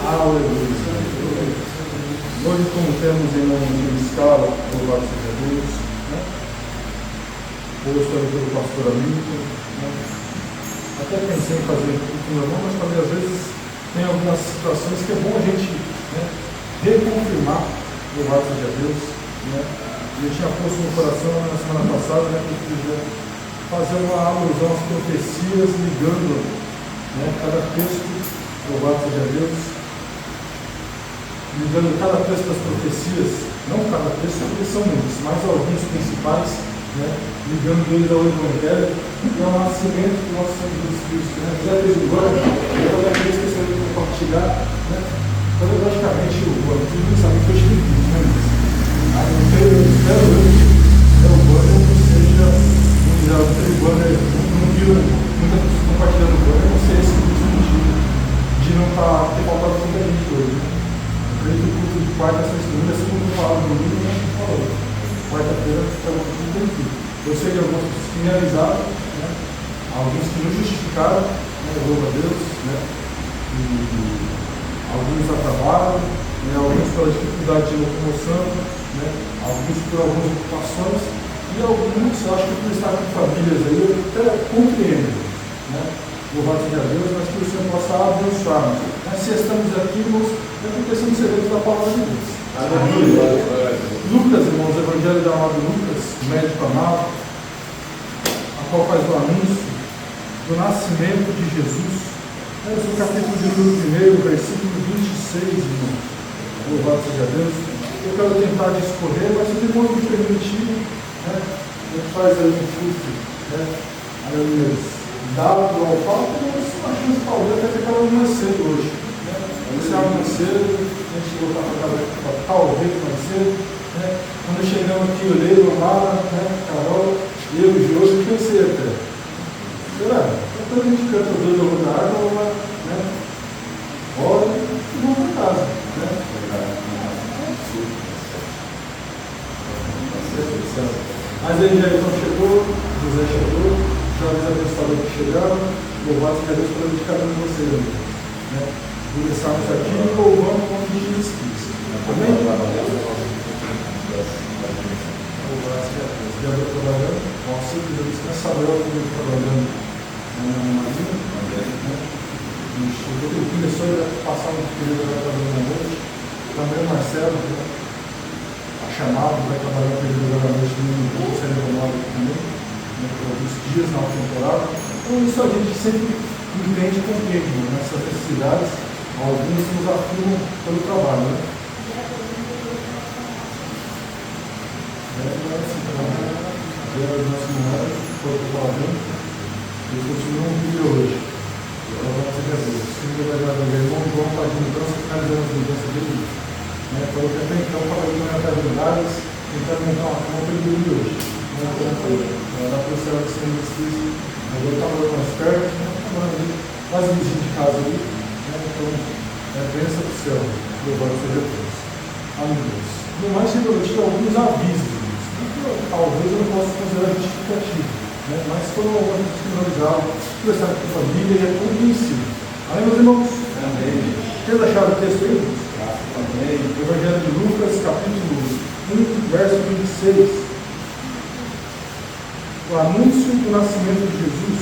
Aleluia. Hoje, como temos em nome de escala, louvado seja Deus, né? Hoje também pelo pastor Hamilton, né? Até pensei em fazer isso normal, mas também às vezes tem algumas situações que é bom a gente, né, reconfirmar, louvado seja Deus, né? Eu tinha posto no coração na semana passada, né, que eu podia fazer uma alusão às profecias, ligando, né, cada texto, louvado seja Deus, ligando cada texto das profecias, não cada texto, porque são muitos, mas alguns principais, né, ligando eles ao Evangelho e ao nascimento do nosso Senhor Jesus Cristo. Né? Já fez o banho, eu também esqueci de compartilhar, né? Logicamente o banho, tudo isso sabe que eu estive aqui, né? Mas eu espero o banho não seja mundial, porque o banho não viu muita pessoa compartilhando o banho, eu não sei se é o motivo de não ter faltado muita gente hoje. Né? O culto de quarta, sexta, segunda, segundo falado no domingo, não falou. Quarta-feira estava tudo tranquilo. Eu sei de alguns que realizaram, né? Alguns que não justificaram, né? Louva a Deus, né? E alguns atrasaram, né? Alguns pela dificuldade de locomoção, né? Alguns por algumas ocupações, e alguns, eu acho que por estar com famílias aí, eu até compreendo, né? Louvado seja Deus, mas que o Senhor possa abençoar. Mas se estamos aqui, irmãos, é porque somos servos da palavra de Deus. Aleluia. Lucas, irmãos, o Evangelho da amado Lucas, médico amado, a qual faz o anúncio do nascimento de Jesus. Vamos no capítulo de número 1, versículo 26, irmãos. Louvado seja Deus. Eu quero tentar discorrer, mas se os irmãos me permitirem, né, a gente faz aí um curso, né, aleluia, dado ao Paulo, mas uma chance de Paulo até ficar mais cedo hoje. Iniciar mais cedo, a gente voltar para casa talvez mais cedo. Né? Quando chegamos aqui, eu leio, Amara, né? Carol, eu, Jô, pensei até. Será? Depois a gente canta o Deus da Rua da Água, né? Ora e vamos para casa. Né? Mas aí Jairton chegou, José chegou, jovens abençoados que chegaram, louvado seja Deus pela dedicação de vocês. Né? Começarmos aqui louvando o nome de Jesus Cristo. Amém? Louvado seja Deus. Gabriel trabalhando, nosso Deus, Samuel trabalhando na Maria. Ele começou a passar um período trabalhando na noite. Também o Marcelo, a chamada, vai trabalhar um período da noite no curso eletrônico também, por alguns dias na temporada. Então, isso a gente sempre entende e compreende, nessas necessidades. Alguns nos afirmam pelo trabalho, né? Deus nosso irmão, foi falando, eles continuam vindo hoje. Louvado seja Deus. O Senhor vai dar o irmão João para a mudança, finalizando as mudanças dele. Falou que até então estava indo nas atividades, tentando montar uma conta e dormir hoje. Não é tranquilo. Dá para o céu do Senhor Jesus. Agora está morando mais perto, quase vizinho de casa ali. Então, é a bênção do céu. Louvado seja Deus. Amém. No mais, eu tive alguns avisos. Talvez eu não possa considerar justificativo, né? Mas foram algumas que finalizaram, conversaram com a família e é compreensível. Amém, meus irmãos? Amém. Vocês acharam o texto aí? Amém. Evangelho de Lucas, capítulo 1, verso 26. O anúncio do nascimento de Jesus.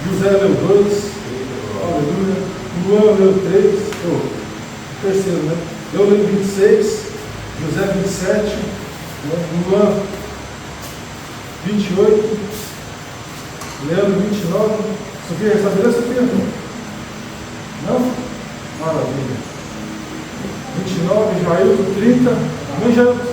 José leu 2, aleluia. Luan leu 3, terceiro, né? Eu leio 26, José 27, Luan 28, Leandro 29. Sofia, sabe ler, Sofia? Não? Maravilha. 29, Jailton 30, amém, Jailton?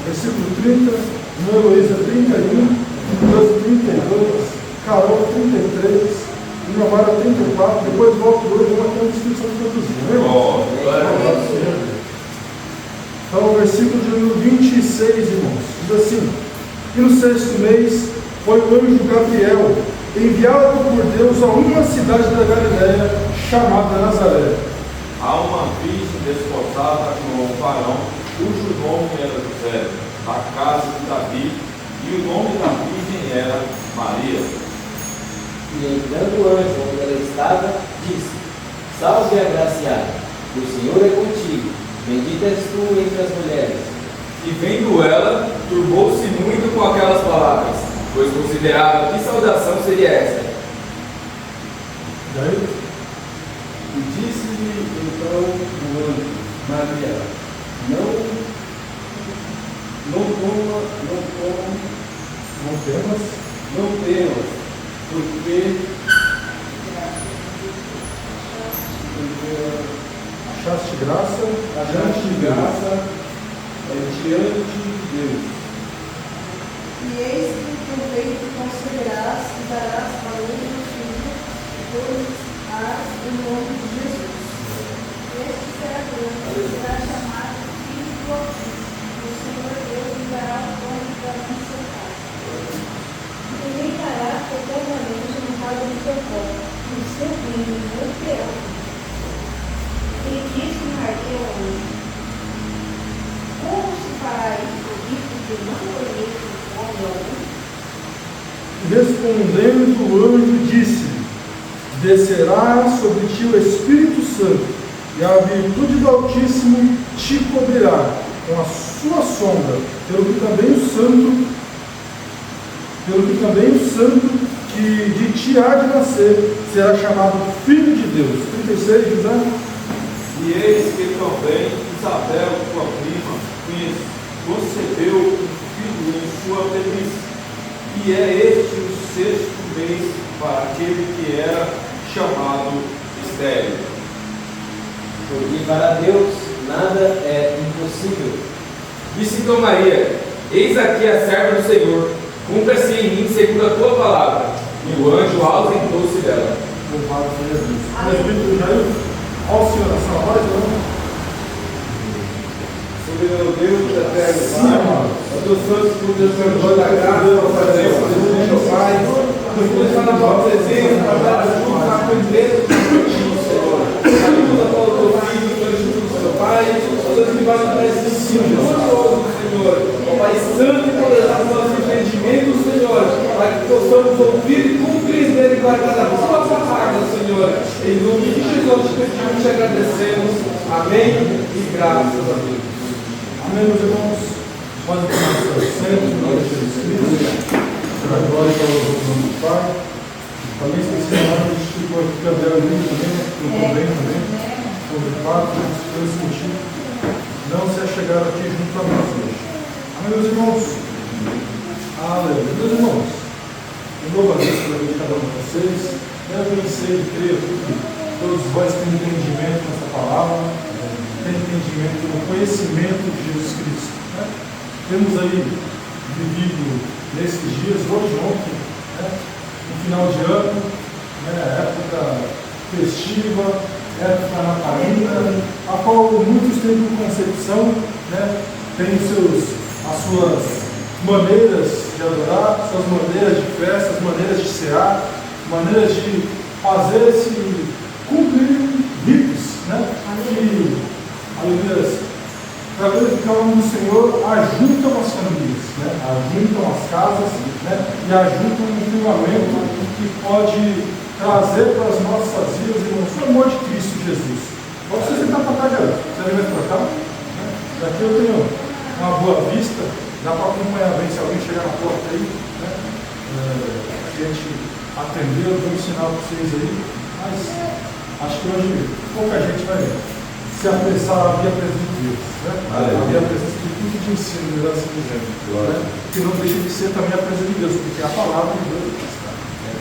Versículo 30, irmã Heloísa 31, Deus 32, Carol 33, irmã Mara 34, depois volto hoje, eu vou ter uma descrição de todos. Então, o versículo de número 26, irmãos, diz assim: e no 6º mês foi o anjo Gabriel, enviado por Deus a uma cidade da Galiléia, chamada Nazaré. Há uma virgem desposada com um varão, cujo nome era José, da casa de Davi, e o nome da virgem era Maria. E entrando o anjo onde ela estava, disse: Salve, agraciada, o Senhor é contigo, bendita és tu entre as mulheres. E vendo ela, turbou-se muito com aquelas palavras, pois considerava que saudação seria esta. Daí, E disse-lhe então o anjo: Maria, não temas, porque achaste graça achaste graça diante de Deus. E eis que teu peito conceberás e darás a luz do filho, e pôr-lhes-ás o nome de Jesus. Este será grande, será chamado Filho do Altíssimo. O Senhor Deus lhe dará o nome da mãe de seu pai. E reinará eternamente no raio do seu corpo, e o seu reino não terá fim. E disse Maria ao anjo: Como se fará isso, visto que não conheço homem algum? respondendo o anjo disse-lhe: Descerá sobre ti o Espírito Santo, e a virtude do Altíssimo te cobrirá com a sua sombra, pelo que também o santo que de ti há de nascer será chamado Filho de Deus. 36, José. E eis que também Isabel, tua prima, concebeu um filho em sua velhice, e é este o 6º mês para aquele que era chamado estéril. Porque para Deus nada é impossível. Disse então Maria: Eis aqui a serva do Senhor, cumpra-se em mim segundo a tua palavra. E o anjo ausentou-se dela. Louvado seja Deus. Presbítero Jair, ao Senhor a sua voz, Soberano Deus, eterno sim, Pai, amado. ó Deus Santo, por Deus Senhor da graça, para fazer o meu Pai, nos pôs estar na tua presença, para dar ajuda a compreender o Senhor. Ajuda para o teu filho, pelo Espírito do seu Pai, ó Deus que vai nos ensino glorioso, Senhor. Ó Pai Santo e poderoso, nosso entendimento, Senhor, para que possamos ouvir e compreender e guardar a tua palavra, Senhor. Em nome de Jesus, te pedimos e te agradecemos. Amém e graças a Deus. Amém, meus irmãos. Pode tomar seu assento, em nome de Jesus Cristo. Para a glória e para o nome do Pai. Também esqueci a hora de ficou aqui que a Bela Lima também, né? Eu também. Sobre o fato de transmitir. Não se achegaram aqui junto a nós hoje. Amém, meus irmãos. Aleluia. Meus irmãos, um novo aviso para cada um de vocês. Eu pensei e creio que todos vós têm entendimento nessa palavra. Tem entendimento no conhecimento de Jesus Cristo. Né? Temos aí vivido nesses dias, hoje, ontem, né? No final de ano, né? Época festiva, época natalina, a qual muitos têm por concepção, né? Tem as suas maneiras de adorar, suas maneiras de festa, as maneiras de cear, maneiras de fazer esse cumprir ritos, né? Aleluia. Para glorificar o nome do Senhor, ajuntam as famílias, né? Ajuntam as casas, né? E ajuntam um firmamento que pode trazer para as nossas vidas, irmãos, o amor de Cristo Jesus. Pode você sentar para cá, galera. Você vai para cá? Né? Daqui eu tenho uma boa vista, dá para acompanhar bem se alguém chegar na porta aí, né? A gente atendeu, eu vou ensinar para vocês aí, mas acho que hoje pouca gente vai se apressar a vir a presença de Deus, né? A vir a presença de tudo de ensino, melhor assim dizendo, né? Que não deixa de ser também a presença de Deus, porque a palavra de Deus está.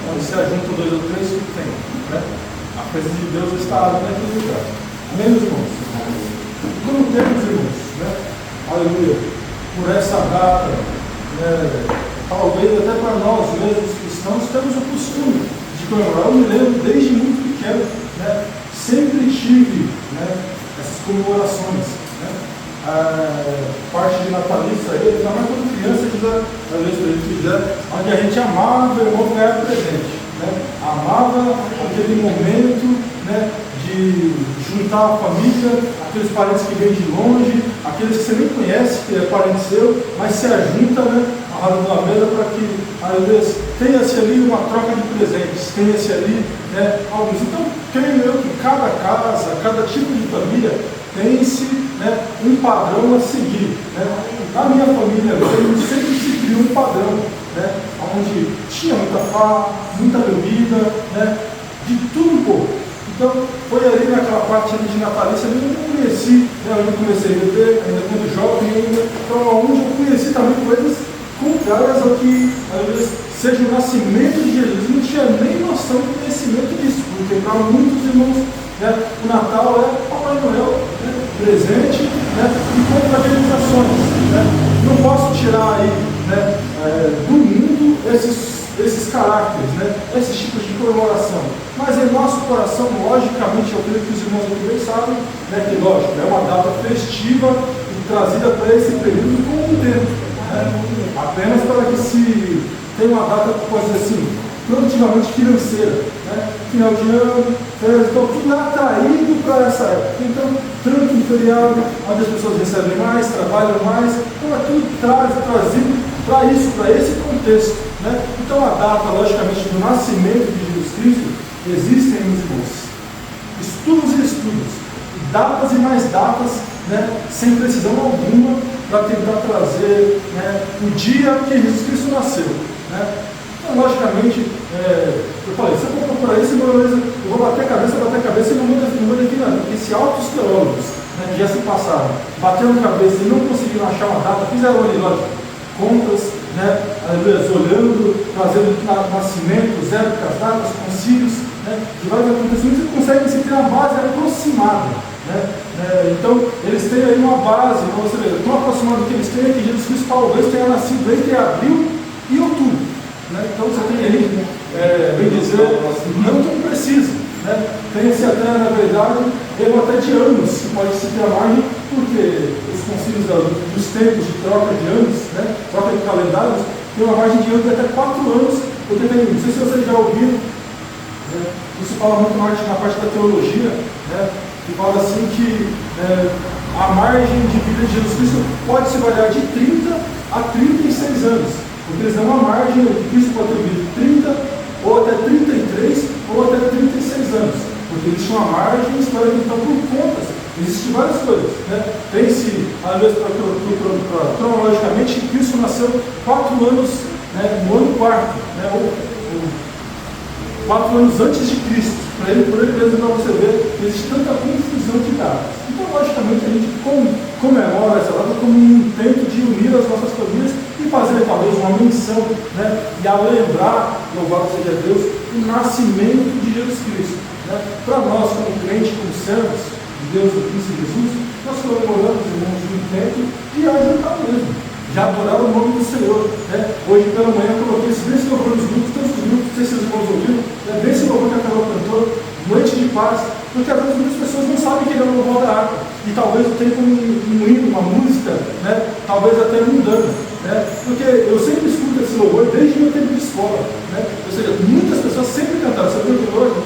Quando se ajuntam 2 ou 3, o que tem? Né? A presença de Deus está ali naquele lugar. Amém, meus irmãos? Como temos, irmãos, né? Aleluia, por essa data, né? Talvez até para nós mesmos cristãos temos o costume de comemorar. Eu me lembro desde muito pequeno, né? Sempre tive, né? Essas comemorações, né? Parte de natalícia aí, ainda mais quando criança, onde a gente amava o irmão ganhar presente, né? Amava aquele momento, né? De juntar a família, aqueles parentes que vêm de longe, aqueles que você nem conhece, que é parente seu, mas se ajunta, né? roda de uma mesa para que, às vezes, tenha-se ali uma troca de presentes, tenha-se ali, né, algo. Então, creio eu que cada casa, cada tipo de família tem-se, né, um padrão a seguir. Né? Na minha família, sempre se criou um padrão, né, onde tinha muita farra, muita bebida, né, de tudo um pouco. Então, foi ali naquela parte ali de natalícia, ali eu conheci, né, eu comecei a beber, ainda quando jovem, então onde eu conheci também coisas contrárias ao que, às vezes, seja o nascimento de Jesus. Eu não tinha nem noção do conhecimento disso, porque para muitos irmãos, né, o Natal é Papai Noel, né, presente, né, e confraternizações. Né. Não posso tirar aí, né, do mundo esses caracteres, né, esses tipos de comemoração. Mas em nosso coração, logicamente, eu creio que os irmãos aqui bem sabem, né, que lógico, é uma data festiva e trazida para esse período com um tempo. Né, apenas para que se tenha uma data, pode dizer assim, produtivamente financeira. Né, final de ano, férias, então tudo é atraído para essa época. Então, tanto um feriado, onde as pessoas recebem mais, trabalham mais, então é tudo trazido para isso, para esse contexto. Né? Então a data, logicamente, do nascimento de Jesus Cristo, existem, meus irmãos, estudos e estudos, datas e mais datas, né, sem precisão alguma, para tentar trazer, né, o dia que Jesus Cristo nasceu. Né? Então, logicamente, eu falei, se eu for procurar isso, eu vou bater a cabeça e não vou definir nada, porque se altos teólogos, né, que já se passaram, bateram a cabeça e não conseguiram achar uma data, fizeram ali, lógico, contas, né, olhando, trazendo nascimentos, épocas, datas, concílios, né, de vários acontecimentos, e conseguem se ter uma base aproximada. Né? Então, eles têm aí uma base, então, você vê, tão aproximado que eles têm é que Jesus Cristo talvez tenha nascido entre abril e outubro. Né? Então, você tem aí, bem dizer, não tão preciso. Né? Tem-se até, na verdade, erro até de anos, que pode se ter a margem, porque os concílios dos tempos de troca de anos, né? Troca de calendários, tem uma margem de anos de até 4 anos, porque tem, não sei se vocês já ouviram, né? Isso fala muito mais na parte da teologia, né? Que fala assim que a margem de vida de Jesus Cristo pode se variar de 30 a 36 anos, porque eles dão uma margem de Cristo pode ter vivido 30 ou até 33, ou até 36 anos, porque existe uma margem histórica, então por contas, existem várias coisas. Né? Tem-se, às vezes, cronologicamente, que Cristo nasceu 4 anos, né, no ano quarto, né, ou 4 anos antes de Cristo, por ele mesmo, para você ver que existe tanta confusão de datas. Então, logicamente, a gente comemora essa data como um intento de unir as nossas famílias e fazer, talvez, uma menção, né, e a lembrar, louvado seja Deus, o nascimento de Jesus Cristo. Né? Para nós, como crentes, como servos de Deus, do Cristo Jesus, nós comemoramos, irmãos, um intento de ajudar mesmo, de adorar o nome do Senhor. Né? Hoje pela manhã eu coloquei esse bem louvor nos grupos, todos os grupos, não sei se os irmãos ouviram, né? Bem esse louvor que a Carol cantou, Noite de Paz, porque às vezes muitas pessoas não sabem que ele é o louvor da harpa, e talvez tenha como um hino, uma música, né? Talvez até mundana. Né? Porque eu sempre escuto esse louvor desde o meu tempo de escola. Né? Ou seja, muitas pessoas sempre cantaram, você viu que hoje?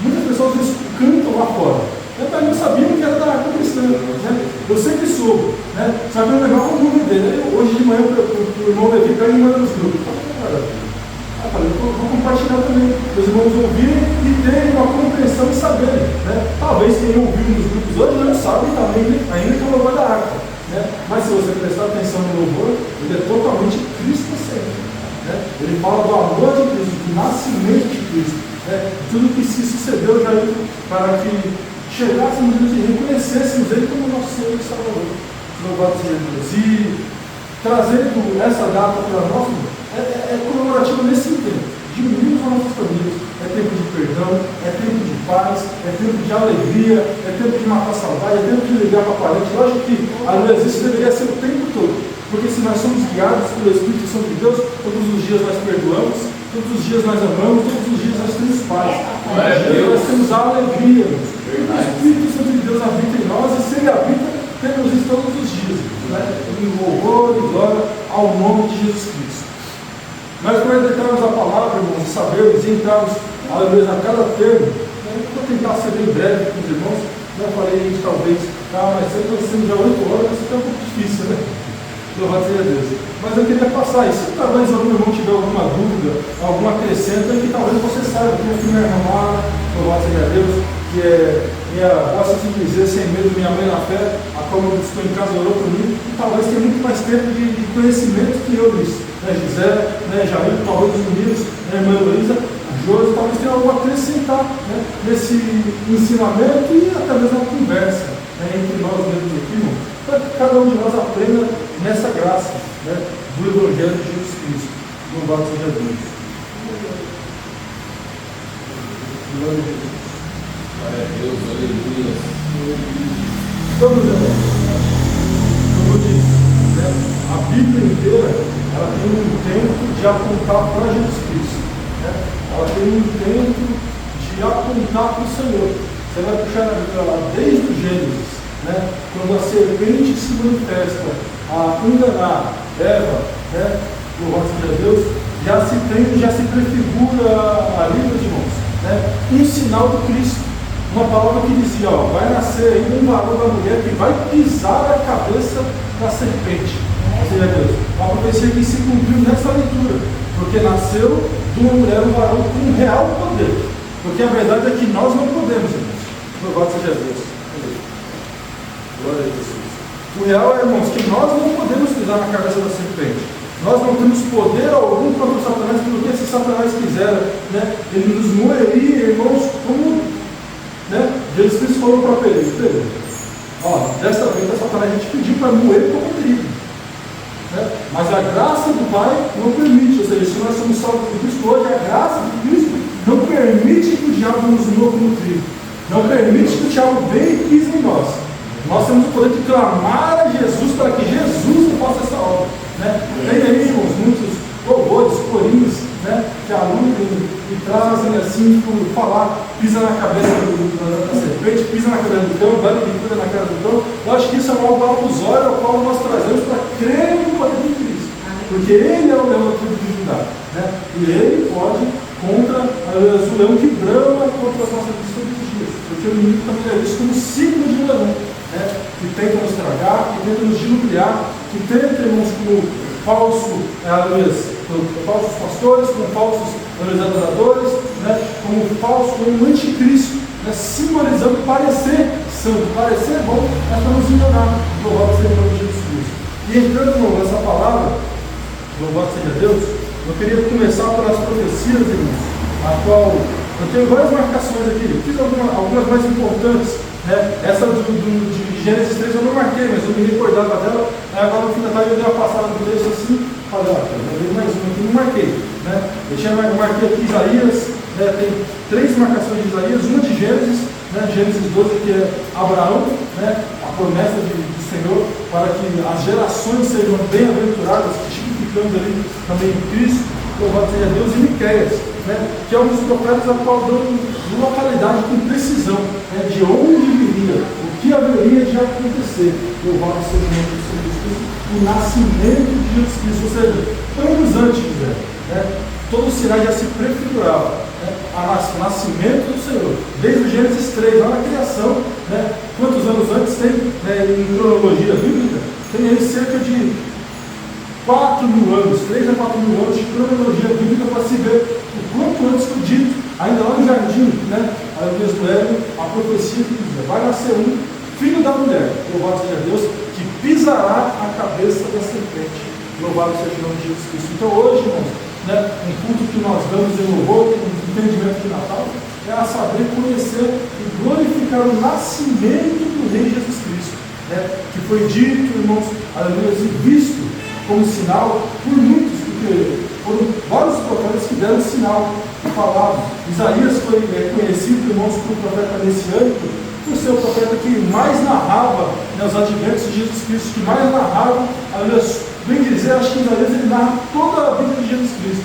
Muitas pessoas cantam lá fora. Eu não sabia que era da harpa cristã. Né? Eu sempre soube. Né? Só que eu levava o nome dele. Hoje de manhã o irmão Levi pega e manda nos grupos. Eu falei, vou compartilhar também. Os irmãos ouvirem e terem uma compreensão e saberem. Né? Talvez quem ouviu nos grupos hoje não sabe também, ainda que é o louvor da harpa. Né? Mas se você prestar atenção no louvor, ele é totalmente cristocêntrico. Né? Ele fala do amor de Cristo, do nascimento de Cristo. Né? Tudo que se sucedeu já para que chegássemos e reconhecêssemos Ele como nosso Senhor e Salvador. Louvado seja Deus. E trazendo essa data para nós, é comemorativo nesse tempo, de unirmos as nossas famílias. É tempo de perdão, é tempo de paz, é tempo de alegria, é tempo de matar saudade, é tempo de ligar para parente. Lógico que a luz isso deveria ser o tempo todo, porque se nós somos guiados pelo Espírito Santo de Deus, todos os dias nós perdoamos, todos os dias nós amamos, todos os dias nós temos paz, todos os dias nós temos a alegria. O Espírito Santo de Deus habita em nós, e se Ele habita, temos isso todos os dias, né? Em louvor e glória ao nome de Jesus Cristo. Mas para entrarmos a palavra, irmãos, e sabermos e entrarmos a cada termo, eu vou tentar ser bem breve com os irmãos. Já falei, talvez, mas sempre nós temos já 8 horas, vai ser um pouco difícil, né? Louvado seja Deus. Mas eu queria passar isso. Se talvez algum irmão tiver alguma dúvida, alguma acrescenta, que talvez você saiba. Tem aqui minha irmã, louvado seja Deus, que posso assim dizer, sem medo, minha mãe na fé, a qual eu estou em casa, orou por mim, e talvez tenha muito mais tempo de conhecimento que eu nisso. Gisele, Jair, talvez os meninos, irmã Luísa, Josi, talvez tenha algo a acrescentar nesse ensinamento e até mesmo na conversa entre nós mesmos aqui, irmão, para que cada um de nós aprenda nessa graça do Evangelho de Jesus Cristo. Louvado seja Deus. Glória a Deus. Glória a Deus, aleluia. Vamos, irmãos. Como eu disse, a Bíblia inteira ela tem um tempo de apontar para Jesus Cristo. Ela tem um tempo de apontar para o Senhor. Você vai puxar a Bíblia lá desde o Gênesis, quando a serpente se manifesta a enganar Eva, louvado seja Deus, já se prefigura ali, meus irmãos, um sinal do Cristo. Uma palavra que dizia, vai nascer aí um varão da mulher que vai pisar a cabeça da serpente. Seja Deus. Uma profecia que se cumpriu nessa leitura, porque nasceu de uma mulher, um varão com um real poder. Porque a verdade é que nós não podemos, irmãos. Louvado seja Deus. Glória a Jesus. O real é, irmãos, que nós não podemos pisar na cabeça da serpente. Nós não temos poder algum contra o Satanás, porque se Satanás quiser, ele nos moeria, irmãos, como Jesus Cristo falou para Pedro, desta vez a Satanás a gente pediu para moer como trigo. Mas a graça do Pai não permite, ou seja, se nós somos salvos por Cristo hoje, a graça de Cristo não permite que o diabo nos moa como trigo. Não permite que o diabo venha e pise em nós. Nós temos o poder de clamar a Jesus para que Jesus não faça essa obra. Tem aí, irmãos, muitos louvores, corinhos, que aludem e trazem assim, por falar, pisa na cabeça da serpente, pisa na cabeça do cão, vale de cura na cara do cão. Eu acho que isso é algo alusório ao qual nós trazemos para crer no poder de Cristo. Porque Ele é o leão da tribo de Judá. E Ele pode contra o leão que brama contra as nossas vidas todos os dias. Porque o inimigo também é visto como signo de um leão, que tenta nos tragar, que tenta nos diluviar, que tenta, irmãos, como falsos pastores, como falsos adoradores, como um anticristo, simbolizando parecer santo, parecer bom, mas para nos enganar. Louvado seja o nome de Jesus Cristo. E entrando nessa palavra, louvado seja Deus, eu queria começar pelas profecias, irmãos, a qual eu tenho várias marcações aqui, fiz algumas mais importantes. Essa de Gênesis 3 eu não marquei, mas eu me recordava dela. Agora no fim da tarde eu dei uma passada do texto assim, falei, eu dei mais uma aqui, não marquei. Eu marquei aqui Isaías, tem 3 marcações de Isaías, uma de Gênesis, Gênesis 12, que é Abraão, a promessa do Senhor para que as gerações sejam bem-aventuradas, tipificando ali também Cristo, louvado seja Deus, e Miqueias, que é um dos profetas a qual dão localidade com precisão, de onde viria, o que haveria de acontecer, louvado seja o nome do Senhor Jesus Cristo, o nascimento de Jesus Cristo, ou seja, anos antes, todos os sinais já se prefiguravam, o nascimento do Senhor, desde o Gênesis 3, lá na criação, quantos anos antes tem, em cronologia bíblica, tem aí cerca de 4.000 anos, 3 a 4.000 anos de cronologia bíblica para se ver o quanto antes foi dito, ainda lá no jardim, aí mesmo a profecia que dizia, vai nascer um filho da mulher, louvado seja Deus, que pisará a cabeça da serpente, louvado seja o nome de Jesus Cristo. Então hoje, irmãos, um culto que nós damos em louvor, um entendimento de Natal, é a saber conhecer e glorificar o nascimento do Rei Jesus Cristo, que foi dito, irmãos, aleluia, e visto como sinal por muitos, porque foram vários profetas que deram sinal e falavam. Isaías foi conhecido, irmãos, como profeta messiânico, por ser o profeta que mais narrava os adventos de Jesus Cristo, que mais narrava, bem dizer, acho que Isaías ele narra toda a vida de Jesus Cristo.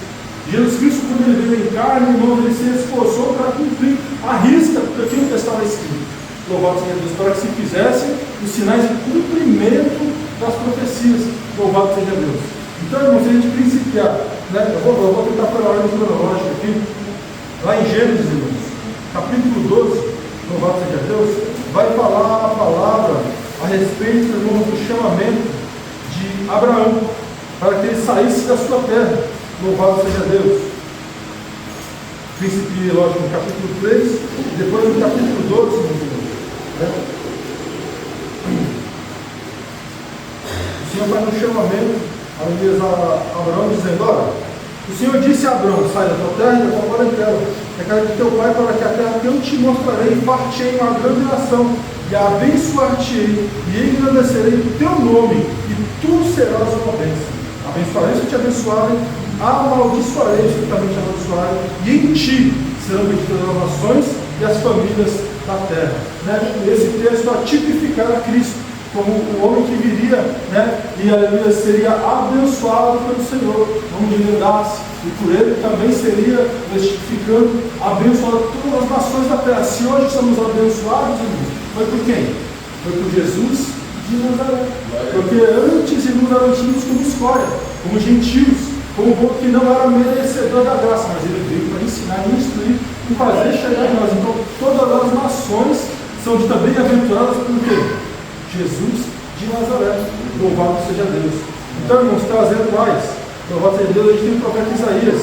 Jesus Cristo, quando ele veio em carne, irmãos, ele se esforçou para cumprir a risca daquilo que estava escrito. Louvado seja Deus, para que se fizessem os sinais de cumprimento das profecias. Louvado seja Deus. Então, irmãos, se a gente principiar, eu vou tentar pela ordem cronológica aqui, lá em Gênesis, irmãos, capítulo 12, louvado seja Deus, vai falar a palavra a respeito, irmãos, do chamamento de de Abraão, para que ele saísse da sua terra. Louvado seja Deus. Príncipe, lógico, no capítulo 3, e depois no capítulo 12, né? O Senhor faz um chamamento a Abraão, dizendo: olha, o Senhor disse a Abraão: sai da tua terra e da tua parentela, da casa de teu pai, para que a terra que eu te mostrarei, far-te-ei uma grande nação, e abençoar-te-ei, e engrandecerei o teu nome, e tu serás uma bênção. Abençoarei os que te abençoarem, amaldiçoarei os que também te amaldiçoarem, e em ti serão benditas as nações e as famílias da terra. Né? Esse texto a tipificar a Cristo como o homem que viria, né? E aleluia, seria abençoado pelo Senhor, onde ele andasse, e por ele também seria testificando, abençoado todas as nações da terra. Se hoje somos abençoados, irmãos, foi por quem? Foi por Jesus de Nazaré. Porque antes irmãos eram tidos como escória, como gentios, como povo que não era merecedor da graça, mas ele veio para ensinar e instruir e fazer chegar em nós. Então todas as nações são também aventuradas por quê? Jesus de Nazaré. Louvado seja Deus. Então, irmãos, trazendo mais, louvado seja Deus, a gente tem o profeta Isaías,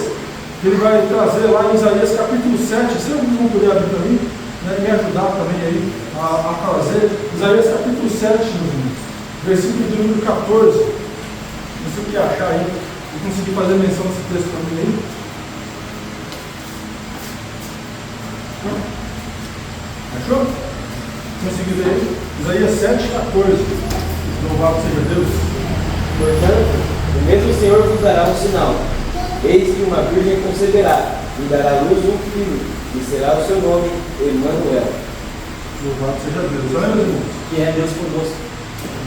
que ele vai trazer lá em Isaías capítulo 7, se alguns vão poder abrir para mim, né, me ajudar também aí a trazer, Isaías capítulo 7, meus irmãos, versículo de número 14, se você quer achar aí, eu consegui fazer menção desse texto para mim aí. Achou? Conseguiu ver aí? Isaías 7,14. Louvado seja Deus. Portanto, o mesmo Senhor vos dará um sinal. Eis que uma virgem conceberá, e dará à luz um filho, e será o seu nome Emanuel. Louvado seja Deus. Olha, meus irmãos. Que é Deus conosco.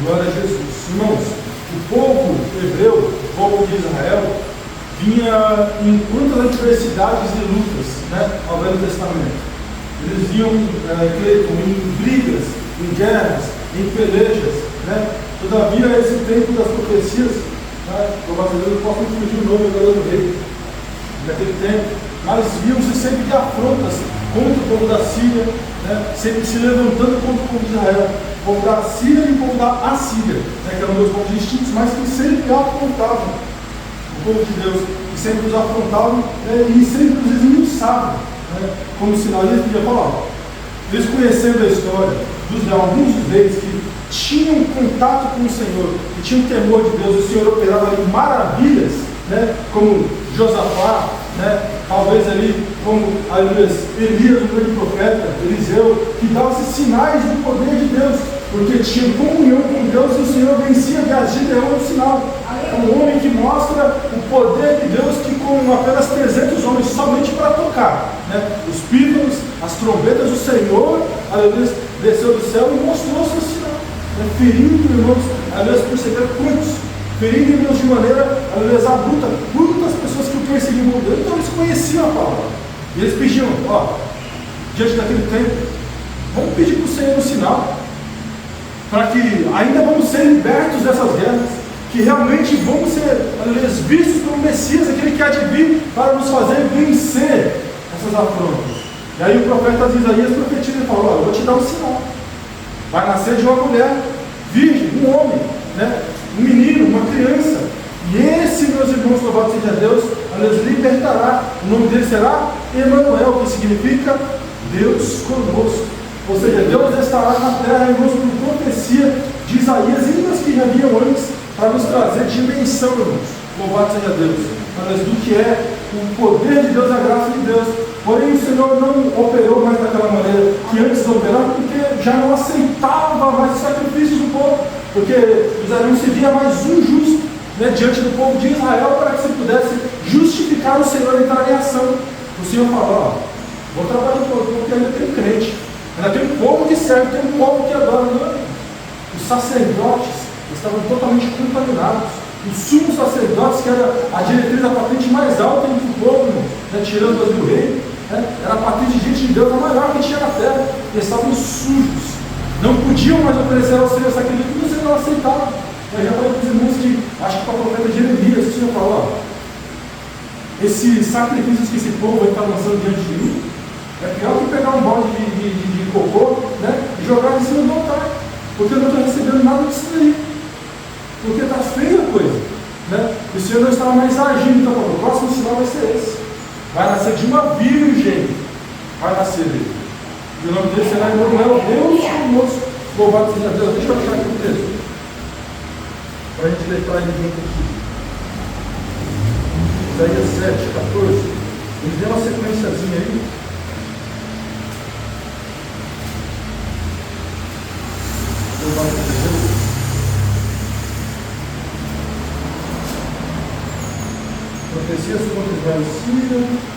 Glória a Jesus. Irmãos, o povo hebreu, o povo de Israel, vinha em muitas adversidades e lutas, né, ao Velho Testamento. Eles vinham em brigas, em guerras, em pelejas, né? Todavia, esse tempo das profecias, né? Eu posso fugir o nome agora do rei, naquele tempo, mas viam-se sempre de afrontas contra o povo da Síria, né? Sempre se levantando contra o povo de Israel, o povo da Síria e o povo da Assíria, né? Que eram dois povos distintos, mas que sempre afrontavam o povo de Deus, e sempre os afrontavam, né? E sempre os esmiuçavam, né? Como sinal. Eles podiam falar, eles conhecendo a história de alguns dos reis que tinham contato com o Senhor, que tinham temor de Deus, o Senhor operava ali maravilhas, né? Como Josafá, né? Talvez ali como Elias, o grande profeta, Eliseu, que dava esses sinais do poder de Deus, porque tinha comunhão com Deus e o Senhor vencia de agir no sinal. É um homem que mostra o poder de Deus, que com apenas 300 homens somente para tocar, né? Os pífanos, as trombetas, o Senhor, aleluia, desceu do céu e mostrou o seu sinal, né? Ferindo, irmãos, aleluia, por ser quantos? Ferindo, irmãos, de maneira, aleluia, abrupta, muitas pessoas que o perseguiam. Então eles conheciam a palavra, e eles pediam, ó, diante daquele tempo, vamos pedir para o Senhor um sinal, para que ainda vamos ser libertos dessas guerras, que realmente vamos ser, aleluia, vistos pelo Messias, aquele que há de vir para nos fazer vencer essas afrontas. E aí o profeta Isaías profetiza e fala, eu vou te dar um sinal, vai nascer de uma mulher virgem, um homem, né? Um menino, uma criança, e esse, meus irmãos, louvado seja Deus, aleluia, libertará. O nome dele será Emanuel, que significa Deus conosco. Ou seja, Deus estará na terra, irmãos, por profecia de Isaías e das que já vinham antes, para nos trazer dimensão, irmãos. Louvado seja Deus, através do que é o poder de Deus, a graça de Deus. Porém, o Senhor não operou mais daquela maneira que antes operava, porque já não aceitava mais os sacrifícios do povo, porque Israel não se via mais um justo, né, diante do povo de Israel, para que se pudesse justificar o Senhor e entrar em ação. O Senhor falou, vou trabalhar com o povo, porque ainda tem crente, ainda tem um povo que serve, tem um povo que adora. Não, os sacerdotes estavam totalmente contaminados. Os sumos sacerdotes, que era a diretriz, a patente mais alta entre o povo, né, tirando as do rei, né, era a patente de gente de Deus, a maior que tinha na terra. Eles estavam sujos, não podiam mais oferecer ao Senhor sacrifício, porque o Senhor não aceitava. Eu já falei para os irmãos que, acho que para o profeta Jeremias, o Senhor falou, esses sacrifícios que esse povo está lançando diante de mim, é pior que pegar um balde de cocô, né, e jogar em cima do altar, porque eu não estou recebendo nada disso daí, porque está feio estava mais agindo. Então, o próximo sinal vai ser esse. Vai nascer de uma virgem. Vai nascer ele. E o nome dele será Emanuel, Deus conosco. Louvado seja Deus. Deixa eu achar aqui o texto, para a gente deitar ele junto aqui. Isaías 7, 14. Ele deu uma sequenciazinha aí. Louvado seja Deus. Profecias contra Israel e Síria.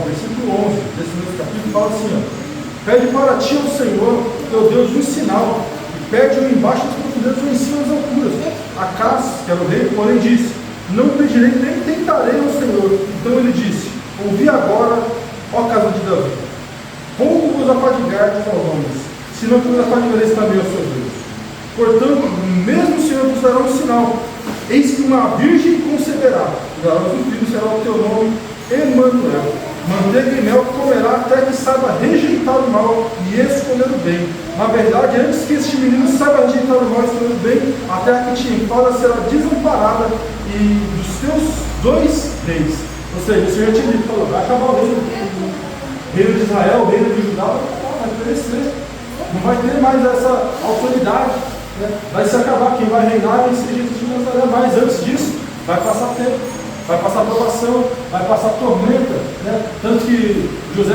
Versículo 11 desse mesmo capítulo fala assim: ó, pede para ti ao Senhor, teu Deus, um sinal, e pede-o embaixo das profundezas ou em cima das alturas. Acas, que era o rei, porém disse: não pedirei nem tentarei ao Senhor. Então ele disse: ouvi agora, ó casa de Davi, pouco vos afadigar com os homens, senão que vos afadigareis também aos seus Deus. Portanto, mesmo o Senhor vos dará um sinal: eis que uma virgem conceberá, e dará um filho, será o teu nome Emanuel. Manteiga e mel comerá até que saiba rejeitar o mal e escolher o bem. Na verdade, antes que este menino saiba rejeitar o mal e escolher o bem, a terra que te enfada será desamparada e dos teus 2 reis. Ou seja, o Senhor tinha dito, falou, vai acabar o reino de Israel, o reino de Judá, vai perecer. Não vai ter mais essa autoridade. Né? Vai se acabar, quem vai reinar vai ser Jesus de Nazaré. Mas antes disso, vai passar tempo. Vai passar provação, vai passar tormenta, né? Tanto que José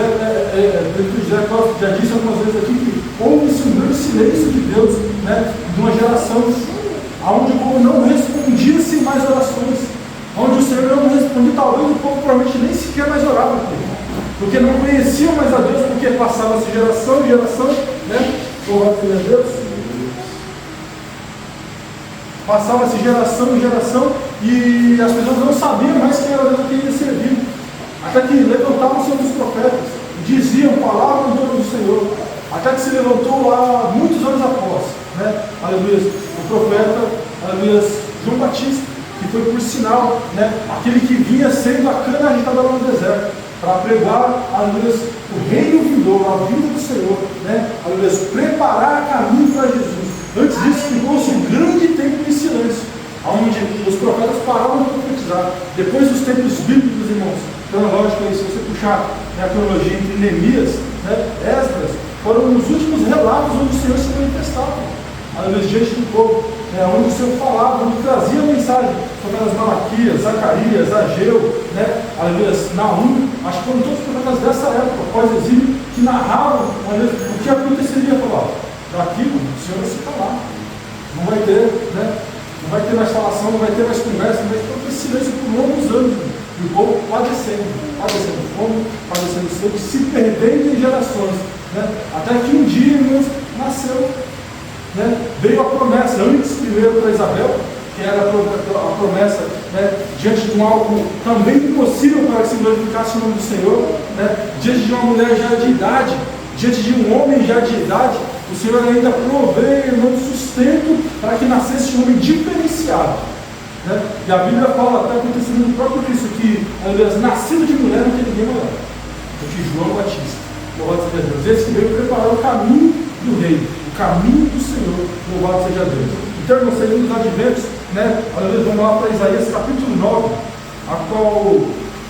Costa já disse algumas vezes aqui que houve-se um grande silêncio de Deus, né? De uma geração onde o povo não respondia-se mais orações, onde o Senhor não respondia, talvez o povo provavelmente nem sequer mais orava por ele, porque não conheciam mais a Deus, porque passava-se geração em geração, né? Louvado seja Deus. Passava-se geração em geração e as pessoas não sabiam mais quem era Deus e quem ia servir. Até que levantavam-se os profetas e diziam, falavam em nome do Senhor. Até que se levantou lá muitos anos após, né? Aleluia, o profeta, aleluia, João Batista, que foi por sinal, né? Aquele que vinha sendo a cana agitada lá no deserto, para pregar, aleluia, o reino vindouro, a vinda do Senhor, né? Aleluia, preparar caminho para Jesus. Antes disso, ficou-se um grande tempo em silêncio, onde os profetas pararam de profetizar. Depois dos tempos bíblicos, irmãos, cronológico aí, se você puxar, né, a cronologia entre Neemias, né, Esdras, foram os últimos relatos onde o Senhor se manifestava, aleluia, diante do povo, né, onde o Senhor falava, onde trazia a mensagem sobre as Malaquias, Zacarias, Ageu, né, aleluia, Naum. Acho que foram todos os profetas dessa época, pós-exílio, que narravam, aleluia, o que aconteceria para lá. Daquilo, o Senhor vai se calar. Não vai ter, né? Não vai ter mais falação, não vai ter mais conversa, mas todo esse silêncio por longos anos. E o povo padecendo fome, padecendo sede, se perdendo em gerações. Né? Até que um dia, irmãos, nasceu. Né? Veio a promessa, antes primeiro para Isabel, que era a promessa, né? Diante de um algo também impossível para que se glorificasse o nome do Senhor, né? Diante de uma mulher já de idade, diante de um homem já de idade, o Senhor ainda provê, irmão, sustento para que nascesse um homem diferenciado. Né? E a Bíblia fala, até acontecendo no próprio Cristo, que, aliás, nascido de mulher não tem ninguém maior do que João Batista. Louvado seja Deus. Esse que veio preparar o caminho do Rei, o caminho do Senhor. Louvado seja Deus. Então, irmãos, seguindo os adventos, né? Aliás, vamos lá para Isaías capítulo 9, a qual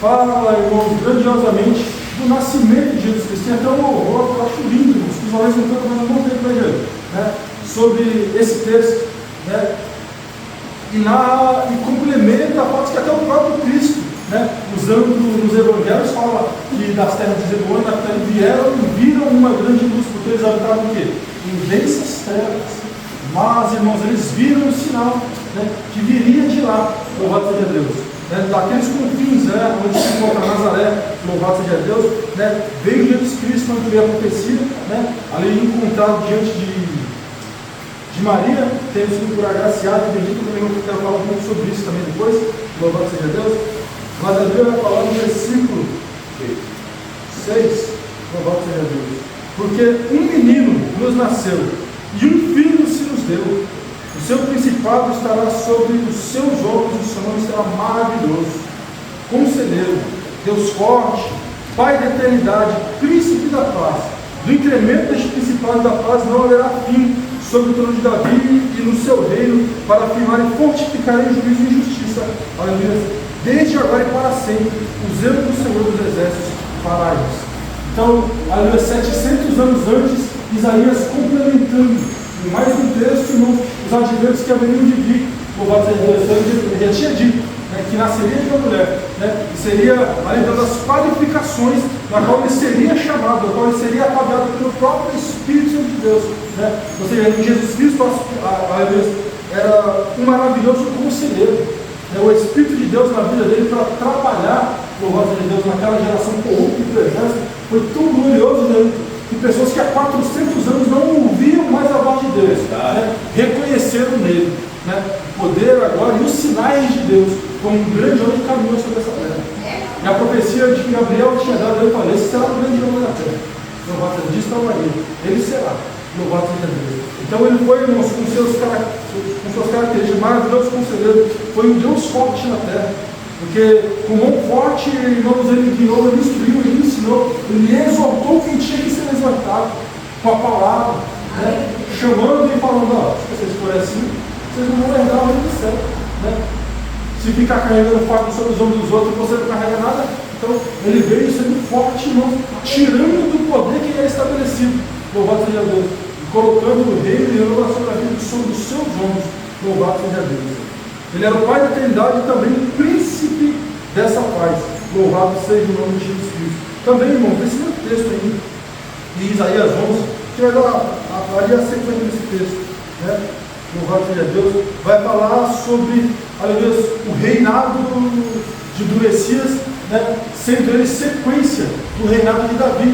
fala, irmãos, grandiosamente do nascimento de Jesus Cristo. Tem até um louvor que eu acho lindo, irmãos, que os valores não cantam, mas eu não tenho para ele, né? Sobre esse texto, né? E complementa a parte que até o próprio Cristo, né? Usando nos evangelhos, fala que das terras de Zebulon e Naftali vieram e viram uma grande luz, porque eles habitavam o quê? Em densas trevas. Mas, irmãos, eles viram o sinal, né? Que viria de lá, louvado seja Deus. Né, daqueles confins, né, onde se encontra Nazaré, louvado seja Deus, né, veio Jesus Cristo, onde veio a profecia, né, ali encontrado diante de Maria, tendo sido por agraciado e bendito. Também eu quero falar um pouco sobre isso também depois, louvado seja Deus. Mas a Bíblia vai falar no versículo 6, louvado seja Deus, porque um menino nos nasceu e um filho se nos deu. O seu principado estará sobre os seus ombros, o seu nome será maravilhoso, Conselheiro, Deus forte, Pai da eternidade, Príncipe da paz. Do incremento destes principados da paz não haverá fim sobre o trono de Davi e no seu reino, para afirmar e fortificar em juízo e justiça, aleluia, desde agora e para sempre, o zelo do Senhor dos Exércitos fará isso. Então, aleluia, 700 anos antes, Isaías complementando, em mais um texto, irmãos, os adversos que haveriam de vir, louvado seja Deus, ele já tinha dito, né, que nasceria de uma mulher, né, e seria, além das qualificações, na qual ele seria chamado, na qual ele seria apagado pelo próprio Espírito de Deus, né? Ou seja, em Jesus Cristo, era um maravilhoso conselheiro, né? O Espírito de Deus na vida dele para trabalhar, louvado seja Deus, naquela geração corrupta e do exército, foi tão glorioso, né? Que pessoas que há 400 anos não ouviam mais a voz de Deus, né? Reconheceram nele, né, o poder, a glória e os sinais de Deus, como um grande homem que caminhou sobre essa terra. E a profecia de que Gabriel tinha dado, ele falou: esse será o grande homem da terra. Louvado seja Deus, Maria. Ele será. Louvado seja Deus. Então ele foi, irmãos, com suas características, maravilhoso conselheiro, foi um Deus forte na terra. Porque com mão forte, irmãos, ele guiou, ele instruiu, ele ensinou, ele exortou quem tinha que ser exortado, com a palavra, né? Chamando e falando: ó, se vocês forem assim, vocês não vão herdar o reino do céu, né? Se ficar carregando fardo sobre os ombros dos outros, você não carrega nada. Então, ele veio sendo forte, irmão, tirando do poder que é estabelecido, louvado seja Deus, e colocando o reino e a renovação da vida sobre os seus ombros, louvado seja Deus. Ele era o Pai da eternidade e também o príncipe dessa paz, louvado seja o nome de Jesus Cristo. Também, irmão, esse mesmo texto aí, de Isaías 11, que vai dar ali a sequência desse texto, né? Louvado seja Deus, vai falar sobre, aleluia, o reinado do Messias, né, sendo ele sequência do reinado de Davi,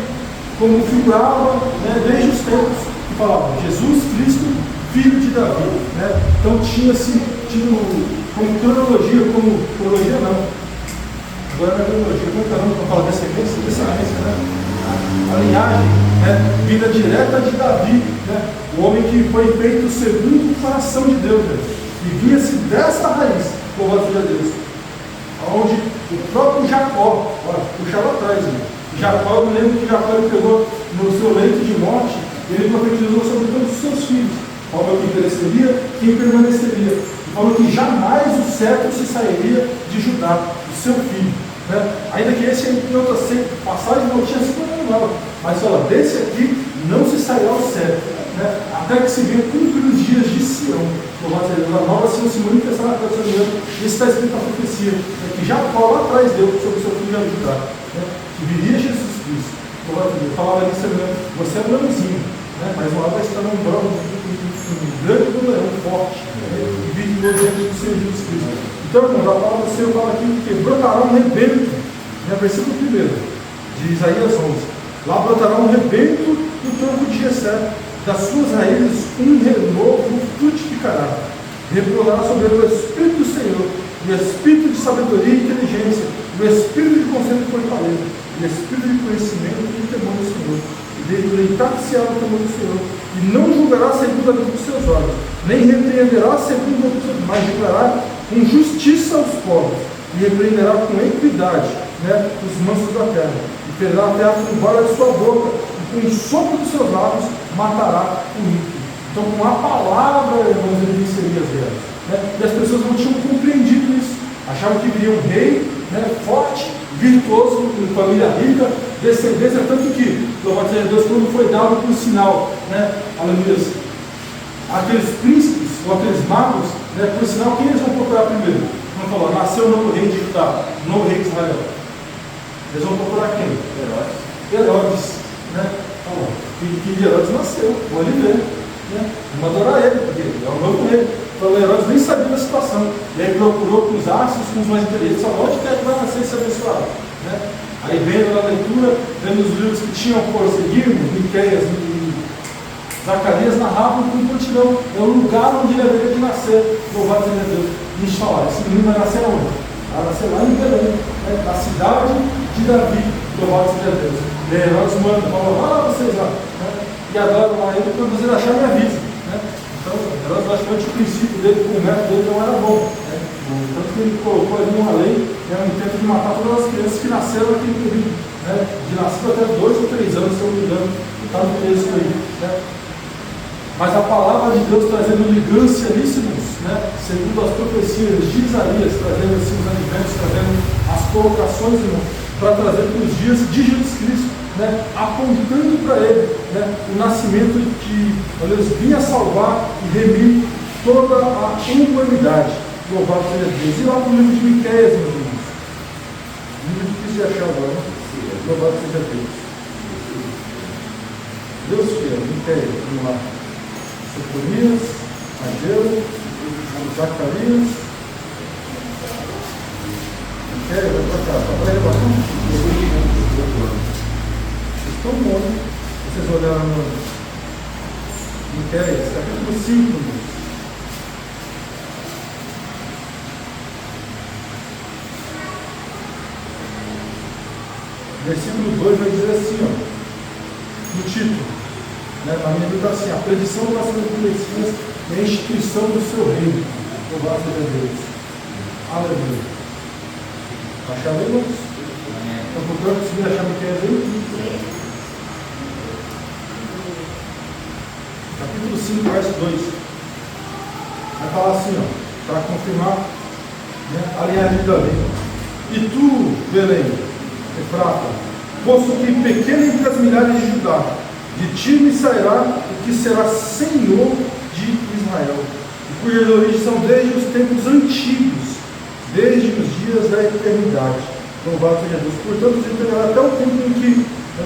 como figurava, né, desde os tempos que falavam Jesus Cristo, filho de Davi, né? Então tinha-se como cronologia, não, agora não é cronologia, como é que é o nome para falar descendência, né? A linhagem, né, vinda direta de Davi, né, o homem que foi feito segundo o coração de Deus, né, e vinha-se dessa raiz, louvado seja Deus, onde o próprio Jacó, olha, puxava atrás, né, Jacó, eu me lembro que Jacó ele pegou no seu leito de morte, ele profetizou sobre todos os seus filhos, falou quem pereceria, quem permaneceria, e falou que jamais o cetro se sairia de Judá, do seu filho, né? Ainda que esse em outras passagens não tinha sido nada, mas olha, desse aqui não se sairá o cetro, né? Até que se venha cumprir os dias de Sião, a nova Sião se manifestará na terra do Senhor. Isso está escrito na profecia, né? Que Jacó lá atrás deu sobre o seu filho de Judá, né? Que viria Jesus Cristo. Falava ali, você é um leãozinho, né? Mas uma hora vai estar num grande leão forte, né? E vitorioso diante do Senhor Jesus Cristo. Então, irmãos, a palavra do Senhor fala aqui que brotará um rebento, né? Versículo 1 de Isaías 11. Lá brotará um rebento do tronco de Jessé, das suas raízes um renovo frutificará. Repousará sobre ele o Espírito do Senhor, o Espírito de sabedoria e inteligência, o Espírito de conselho e fortaleza, o Espírito de conhecimento e temor do Senhor. E deleitar-se-á no temor do Senhor, e não julgará segundo a luz dos seus olhos, nem repreenderá segundo a luz, mas julgará com justiça aos povos, e repreenderá com equidade, né, os mansos da terra, e ferirá a terra com vara de sua boca, e com o sopro dos seus lábios matará o ímpio. Então, com a palavra, irmãos, ele venceria as guerras, né? E as pessoas não tinham compreendido isso, achavam que viria um rei, né, forte, virtuoso, com família rica, descendência, tanto que, louvado seja Deus, quando foi dado por sinal, né, aleluia, aqueles príncipes ou aqueles magos, né, por sinal, quem eles vão procurar primeiro? Quando falou, nasceu o novo rei de Judá, o novo rei de Israel. Eles vão procurar quem? Herodes, né? Falou, filho de Herodes nasceu, vou ali ver, né? Vamos adorar ele, porque é o novo rei. Então, Herodes nem sabia da situação. E aí procurou com os astros, com os mais inteligentes, falou, onde quer que vai nascer esse abençoado? Né? Aí vendo na leitura, vendo os livros que tinham por seguir, Miqueias e Zacarias narravam com prontidão, é o lugar onde ele haveria de nascer, louvado seja Deus. E a gente fala, esse menino vai nascer onde? Vai nascer lá em Belém, né? Na cidade de Davi, louvado seja Deus. E Herodes manda, fala, vocês lá, né? E adoram lá ele, quando vocês acharem, me avisa, né? Então, Herodes, praticamente o princípio dele, o método dele não era bom, né? Tanto que ele colocou ali uma lei, né, um intento de matar todas as crianças que nasceram naquele período, né? né, de nascido até 2 ou 3 anos, se eu não me engano, está no texto aí. Né? Mas a palavra de Deus trazendo ligancianíssimos, né, segundo as profecias de Isaías, trazendo assim, os adventos, trazendo as colocações, irmão, para trazer para os dias de Jesus Cristo, né, apontando para ele, né, o nascimento que Deus vinha salvar e remir toda a humanidade. Louvado seja Deus. E lá para o livro de Miqueias, meus irmãos. Livro difícil de achar agora, né? Louvado seja Deus. Deus fiel, Miqueias, vamos lá. Sofonias, Ageu, Zacarias. Miqueias, vai para cá. Vai levar vocês estão bons. Vocês olharam no Miqueias, capítulo 5, irmãos. Versículo 2 vai dizer assim, ó, no título, né, na minha Bíblia está assim: a predição do nascimento do Messias e a instituição do seu reino. Louvado seja Deus. Aleluia. Acharam, irmãos? Então, portanto, conseguiram achar o que é aí? Capítulo 5, verso 2. Vai falar assim, ó, para confirmar, né, a linhagem de Davi. E tu, Belém, Efrata, posto que pequeno entre as milhares de Judá, de ti me sairá o que será Senhor de Israel, e cujas origens são desde os tempos antigos, desde os dias da eternidade. Louvado seja Deus. Portanto, se terá até o tempo em que a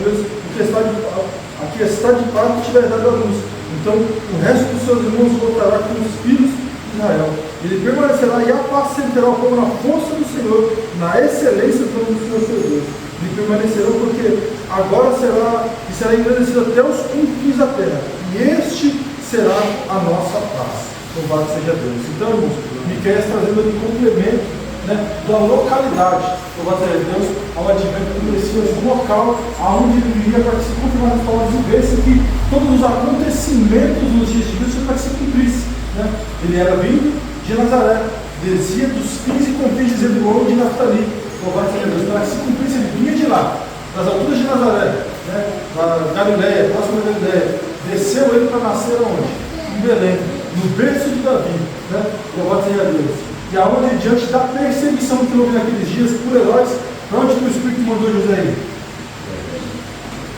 que está de parte tiver dado a luz. Então, o resto dos seus irmãos voltará com os filhos de Israel. Ele permanecerá e apacentará o povo na força do Senhor, na excelência do Senhor seu Deus. Ele permanecerão porque agora será engrandecido até os confins da terra. E este será a nossa paz. Louvado seja Deus. Então, irmãos, Miqueias trazendo aqui complemento, né, da localidade. Louvado seja Deus, ao advento do Messias, do local aonde ele viria, para que se confirmasse as palavras e vesse que todos os acontecimentos nos dias de Cristo para que se cumprisse. Né? Ele era vindo de Nazaré, descia dos fins e confins de Zebulon e de Naftali. Louvado seja Deus, para que se cumprisse, ele vinha de lá, das alturas de Nazaré, né, da Galileia, próxima da Galileia. Desceu ele para nascer aonde? Em Belém, no berço de Davi. Né? Louvado seja Deus. E aonde, diante da perseguição que houve naqueles dias por Herodes, para onde que o Espírito mandou José ir?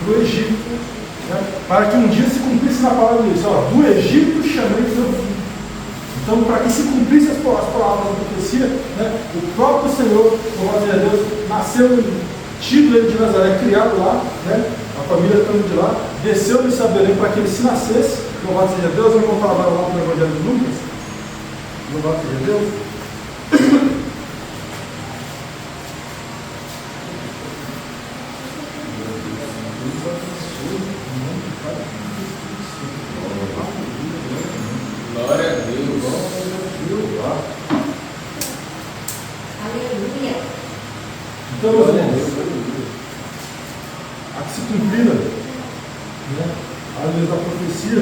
Para o Egito. Né? Para que um dia se cumprisse na palavra de Deus. Ó, do Egito chamei seu filho. Então, para que se cumprisse as palavras da profecia, né, o próprio Senhor, louvado seja Deus, nasceu tido ele de Nazaré, criado lá, né, a família estando de lá, desceu de Belém para que ele se nascesse. Louvado seja Deus. Vamos voltar lá no Evangelho de Lucas. Louvado seja Deus. Glória a Deus. Aleluia. Então, meus irmãos, a que se cumprira, né, a luz da profecia,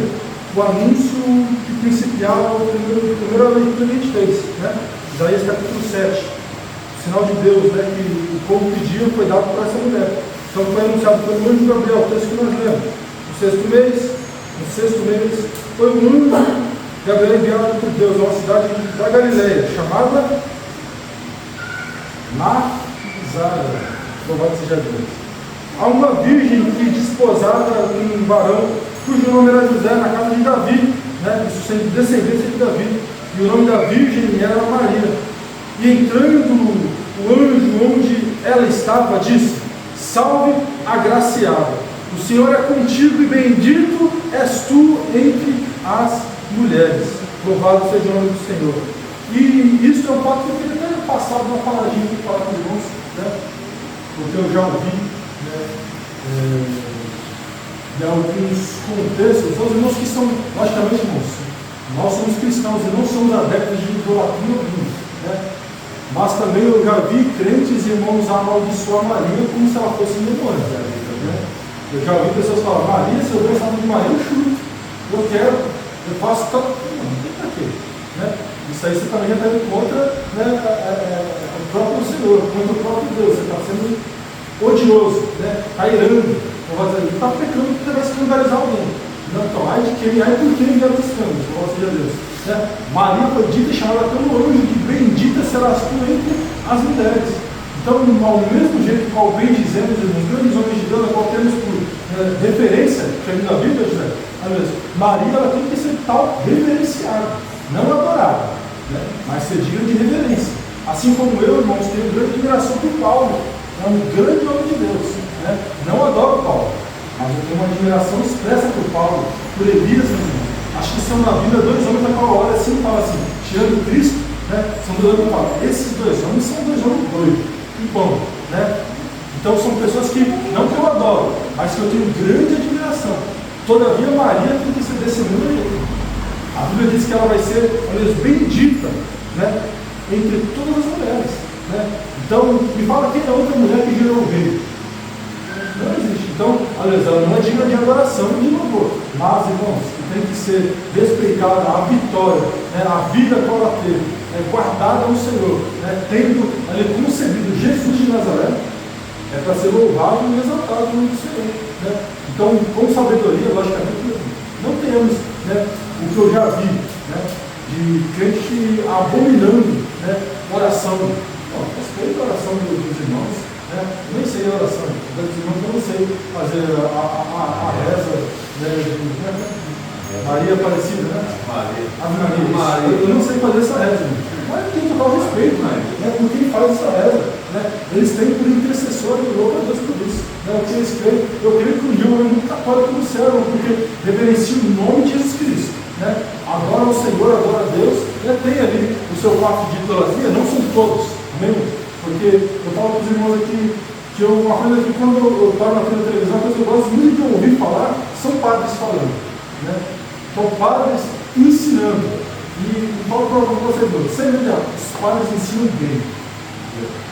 o anúncio que principiava a primeira leitura que a gente fez, né? Isaías capítulo 7. O sinal de Deus, né, que o povo pediu foi dado para essa mulher. Então foi anunciado pelo anjo Gabriel, o texto que nós lemos. No sexto mês, foi um anjo Gabriel enviado por Deus a uma cidade da Galileia, chamada Nazaré. Louvado seja Deus. Há uma virgem que desposada um varão, cujo nome era José, na casa de Davi, né, isso sendo descendência de Davi. E o nome da virgem era Maria. E entrando o anjo onde ela estava, disse: Salve, agraciada, o Senhor é contigo e bendito és tu entre as mulheres. Louvado seja o nome do Senhor. E isso é um fato que eu queria até passar uma palavrinha aqui para os irmãos, né, porque eu já ouvi, né, de alguns contextos. Os irmãos que são, logicamente, irmãos, nós somos cristãos e não somos adeptos de idolatria alguma, né? Mas também eu já vi crentes e irmãos amaldiçoar Maria como se ela fosse demônio. Né? Eu já ouvi pessoas falar: Maria, se eu ver essa de Maria, eu chuto, eu quero, eu faço tanto. Não tem para quê. Né? Isso aí você também já está indo contra, né, o próprio Senhor, contra o próprio Deus. Você está sendo odioso, né? Está irando, está pecando porque vai escandalizar alguém. Não, então, ai de quem, ai por quem enviaram os escândalos, louvado seja Deus. Né? Maria foi dita e chamada pelo anjo de bendita serás tu entre as mulheres. Então, ao mesmo jeito que ao bem dizemos, os grandes homens de Deus, a qual temos por referência, que é na Bíblia, Maria ela tem que ser tal reverenciada, não adorada, né? Mas ser digna de reverência. Assim como eu, irmãos, tenho grande admiração por Paulo, é um grande homem de Deus, né? Não adoro Paulo, mas eu tenho uma admiração expressa por Paulo, por Elias, meu irmão. Acho que são na Bíblia dois homens na qual olha assim e fala assim, tirando Cristo, né? São dois homens que falam, esses dois homens são dois homens doidos, que bom, né? Então são pessoas que, não que eu adoro, mas que eu tenho grande admiração. Todavia Maria tem que ser desse mesmo jeito. A Bíblia diz que ela vai ser, aliás, bendita, né? Entre todas as mulheres, né? Então, me fala quem é a outra mulher que gerou o rei. Não existe. Então, aliás, ela não é digna de adoração e de louvor. Mas, irmãos, tem que ser respeitada a vitória, né? A vida que ela teve, guardada no Senhor, né? Tendo ali concebido Jesus de Nazaré, é para ser louvado e exaltado no Senhor, né? Então, com sabedoria, logicamente, não tenhamos, né, o que eu já vi, né, de crente abominando, né, oração. Não, respeito a oração dos irmãos, né? Eu nem sei a oração dos irmãos, eu não sei fazer a reza, né, Maria Aparecida, né? Maria. Eu não sei fazer essa reza, mas tem total respeito, né, por quem faz essa reza, né? Eles têm por intercessor e louco a Deus por isso, né? O que eles creem, eu creio que um dia o homem muito católico no céu, porque reverencia o nome de Jesus Cristo, né? Adora o Senhor, adora a Deus, né? Tem ali o seu pacto de idolatria, não são todos, amém? Porque eu falo para os irmãos aqui que uma coisa que quando eu paro na televisão, uma coisa que eu gosto muito de ouvir falar, são padres falando, né? Então, padres ensinando. E falo para vocês, sempre os padres ensinam bem.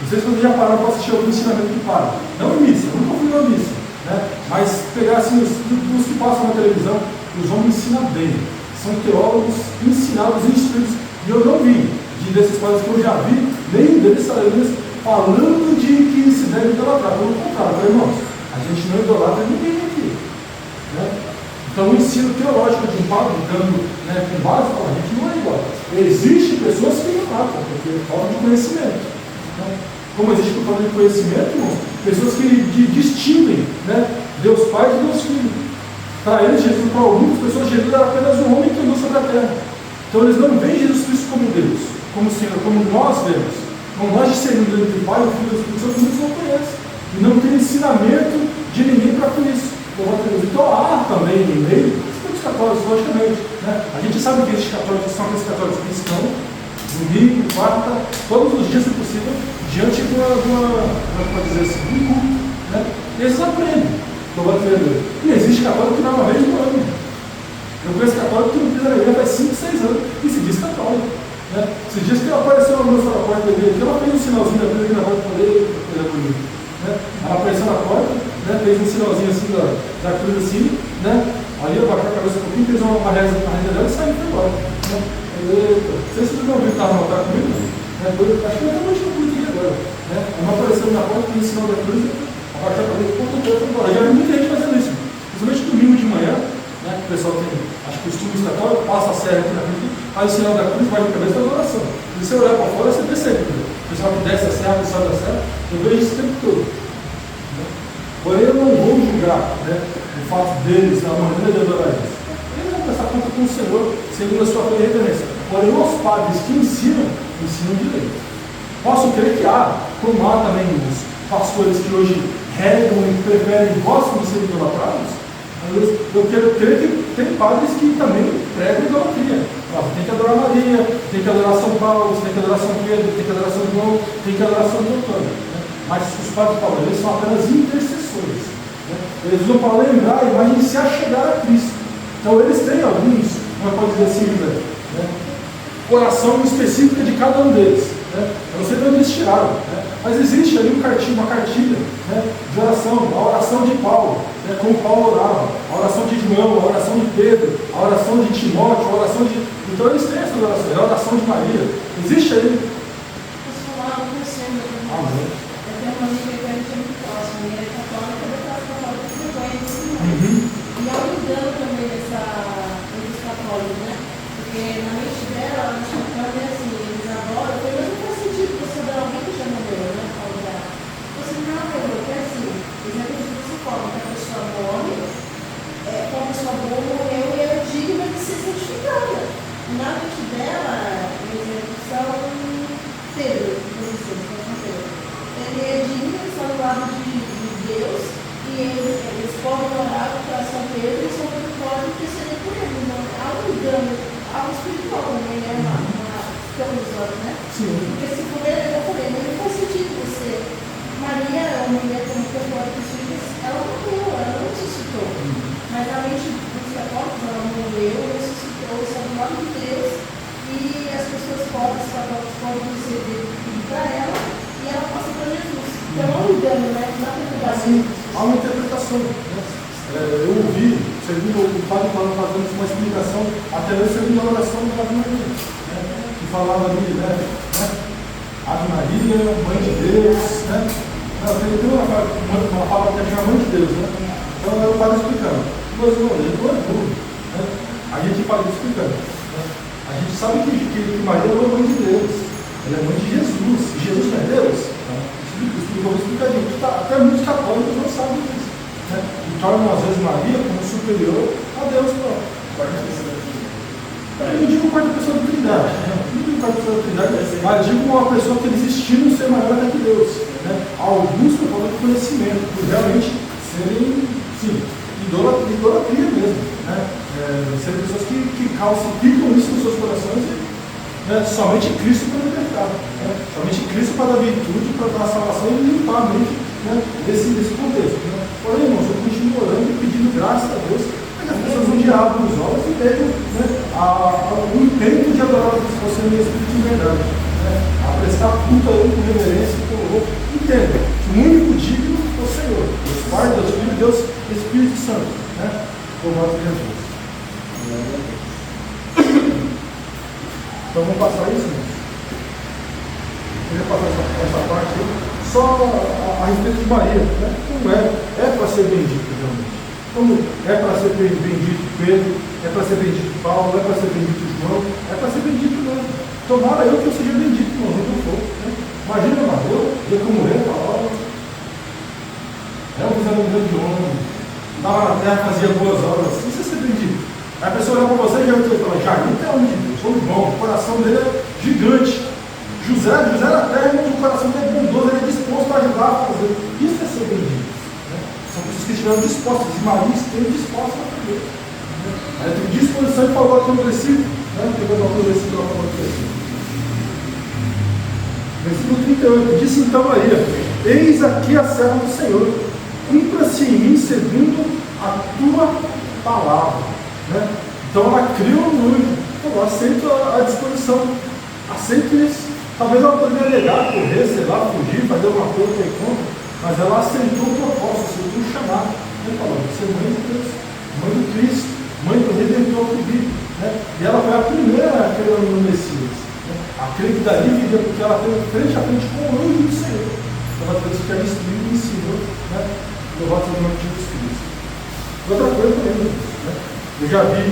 Não sei se vocês já pararam para assistir algum ensinamento de padre. Não em missa, nunca fui na missa, né? Mas pegar assim, os que passam na televisão, os homens ensinam bem. São teólogos ensinados, instruídos. E eu não vi, desses padres que eu já vi, nenhum deles saiu falando de que se deve idolatrar. Pelo contrário, irmãos, a gente não idolatra ninguém aqui, né? Então, o ensino teológico de um padre, dando, né, com base, a gente não é igual. Existem pessoas que idolatram, porque falta de conhecimento. Né? Como existe por falta de conhecimento, irmão, pessoas que distinguem, né, Deus Pai e Deus Filho. Para eles, Jesus, para algumas pessoas, Jesus era apenas um homem que andou sobre a terra. Então, eles não veem Jesus Cristo como Deus, como Senhor, como nós vemos. Como nós discernimos entre o Pai, o Filho e o Espírito Santo, muitos não conhecem. E não tem ensinamento de ninguém para com isso. Então há também no meio os católicos, logicamente, né? A gente sabe que esses católicos são aqueles católicos cristãos, domingo, quarta, todos os dias, se possível, diante de como pode dizer assim, um culto, né? Eles aprendem, e existe católico que vai uma vez no ano. Eu conheço católico que não pisa na igreja faz 5, 6 anos e se diz católico, né? Se diz que ela apareceu uma moça na porta da igreja, ela fez um sinalzinho da igreja na porta para poder coisa bonita, né? Ela apareceu na porta, né? Fez um sinalzinho assim da cruz assim, né? Ali eu baixei a cabeça um pouquinho, fez uma reza dela e saiu e foi embora, né? Não sei se vocês não ouviram que estava notado comigo, né? Acho que eu até vou te aqui agora, né? Ela apareceu na porta, fez o sinal da cruz, abaixou a cabeça e foi embora. Já vi muita gente fazendo isso, principalmente domingo de manhã, né? O pessoal tem, acho que costumes católicos, passa a série aqui na frente, faz o sinal da cruz, baixa a cabeça e faz a oração. Se você olhar para fora, você percebe, né? O pessoal que desce a serra, o pessoal da serra, eu vejo isso o tempo todo. Porém, eu não vou julgar, né, o fato deles, a maneira de adorar eles. Eles vão prestar conta com o Senhor, segundo a sua fé e reverência. Porém, os padres que ensinam direito. Posso crer que há, como há também os pastores que hoje regam e preferem, gostam de ser idolatrados. Eu quero crer que tem padres que também pregam idolatria. Tem que adorar Maria, tem que adorar São Paulo, tem que adorar São Pedro, tem que adorar São João, tem que adorar São Antônio. Mas os padres Paulo, eles são apenas intercessores, né? Eles usam para lembrar a imagem de se achegar a Cristo. Então eles têm alguns, como pode dizer assim, né? Oração específica de cada um deles, né? Eu não sei de onde eles tiraram, né? Mas existe ali uma cartilha, né, de oração, a oração de Paulo, né, como Paulo orava, a oração de João, a oração de Pedro, a oração de Timóteo, a oração de... Então eles têm essas orações, a oração de Maria. Existe aí. Posso falar algo assim, Amém. eu tenho uma amiga que a gente é muito próxima, engano, né? Não é Assim, há uma interpretação. Né? Eu ouvi, segundo o padre falando, fazendo uma explicação, até mesmo segundo a oração do Ave Maria, né? Que falava ali, né? Ave Maria, Mãe de Deus, né? Tem uma palavra que é a Mãe de Deus, né? Então eu padre explicando. Mas não é duro, né? A gente padre explicando. Né? A gente sabe que Maria não é Mãe de Deus, ela é Mãe de Jesus. E Jesus não é Deus? Vou explicar, gente. Até muitos católicos não sabem disso. Né? E tornam às vezes Maria como superior a Deus próprio. Eu não digo quarta pessoa da Trindade, não digo quarta pessoa da Trindade, mas digo uma pessoa que eles estimam ser maior do que Deus. Né? Alguns por falta de conhecimento, por realmente serem, sim, idolatria mesmo. Né? Serem pessoas que calcificam isso nos seus corações, né? Somente Cristo para libertar, né? Somente Cristo para dar virtude, para dar salvação e limpar a mente, né? desse contexto. Né? Porém, irmãos, eu continuo orando e pedindo graças a Deus para que as pessoas não diabam os olhos e vejam, né, o intento de adorar você no Espírito de verdade, né? A prestar culto a Ele com reverência e com louvor. Entenda que o único digno é o Senhor, Deus Pai, Deus Filho, Deus Espírito Santo. Né? Louvado seja Deus. Então vamos passar isso, né? Eu queria passar essa parte aí, só a respeito de Maria, né? Como é para ser bendito realmente. Como é para ser bendito Pedro, é para ser bendito Paulo, é para ser bendito João, é para ser bendito mesmo. Tomara eu que eu seja bendito, não for. Né? Imagina, Mateus, ia como ele, falava, eu fiz um grande homem, estava na terra, fazia boas obras, isso é ser bendito. Aí a pessoa olha para você e já vai falar, Jair é homem de Deus, homem bom, o coração dele é gigante. José na terra, mas o coração dele é bondoso, ele é disposto a ajudar a fazer. Isso é ser bendito. Né? São pessoas que estiveram dispostas, e Maria esteve disposta a fazer. Né? Ela teve disposição e falou aqui no versículo, né? Pegando o versículo lá para o versículo 38, disse então Maria, eis aqui a serva do Senhor, cumpra-se em mim segundo a tua palavra. Né? Então ela criou no anjo, eu aceito a disposição, aceito isso. Talvez ela poderia negar, correr, sei lá, fugir, fazer alguma coisa para ir contra, mas ela aceitou o propósito, aceitou o chamado. Ele falou, você é mãe de Deus, mãe do Cristo, mãe do Redentor que vive. Né? E ela foi a primeira a crer no Messias, né? A crer que daí viria, porque ela teve frente a frente com o anjo do Senhor. Ela teve que ter instruído e ensinou, né? Louvado seja o nome de Jesus Cristo. Outra coisa também, né? Eu já vi,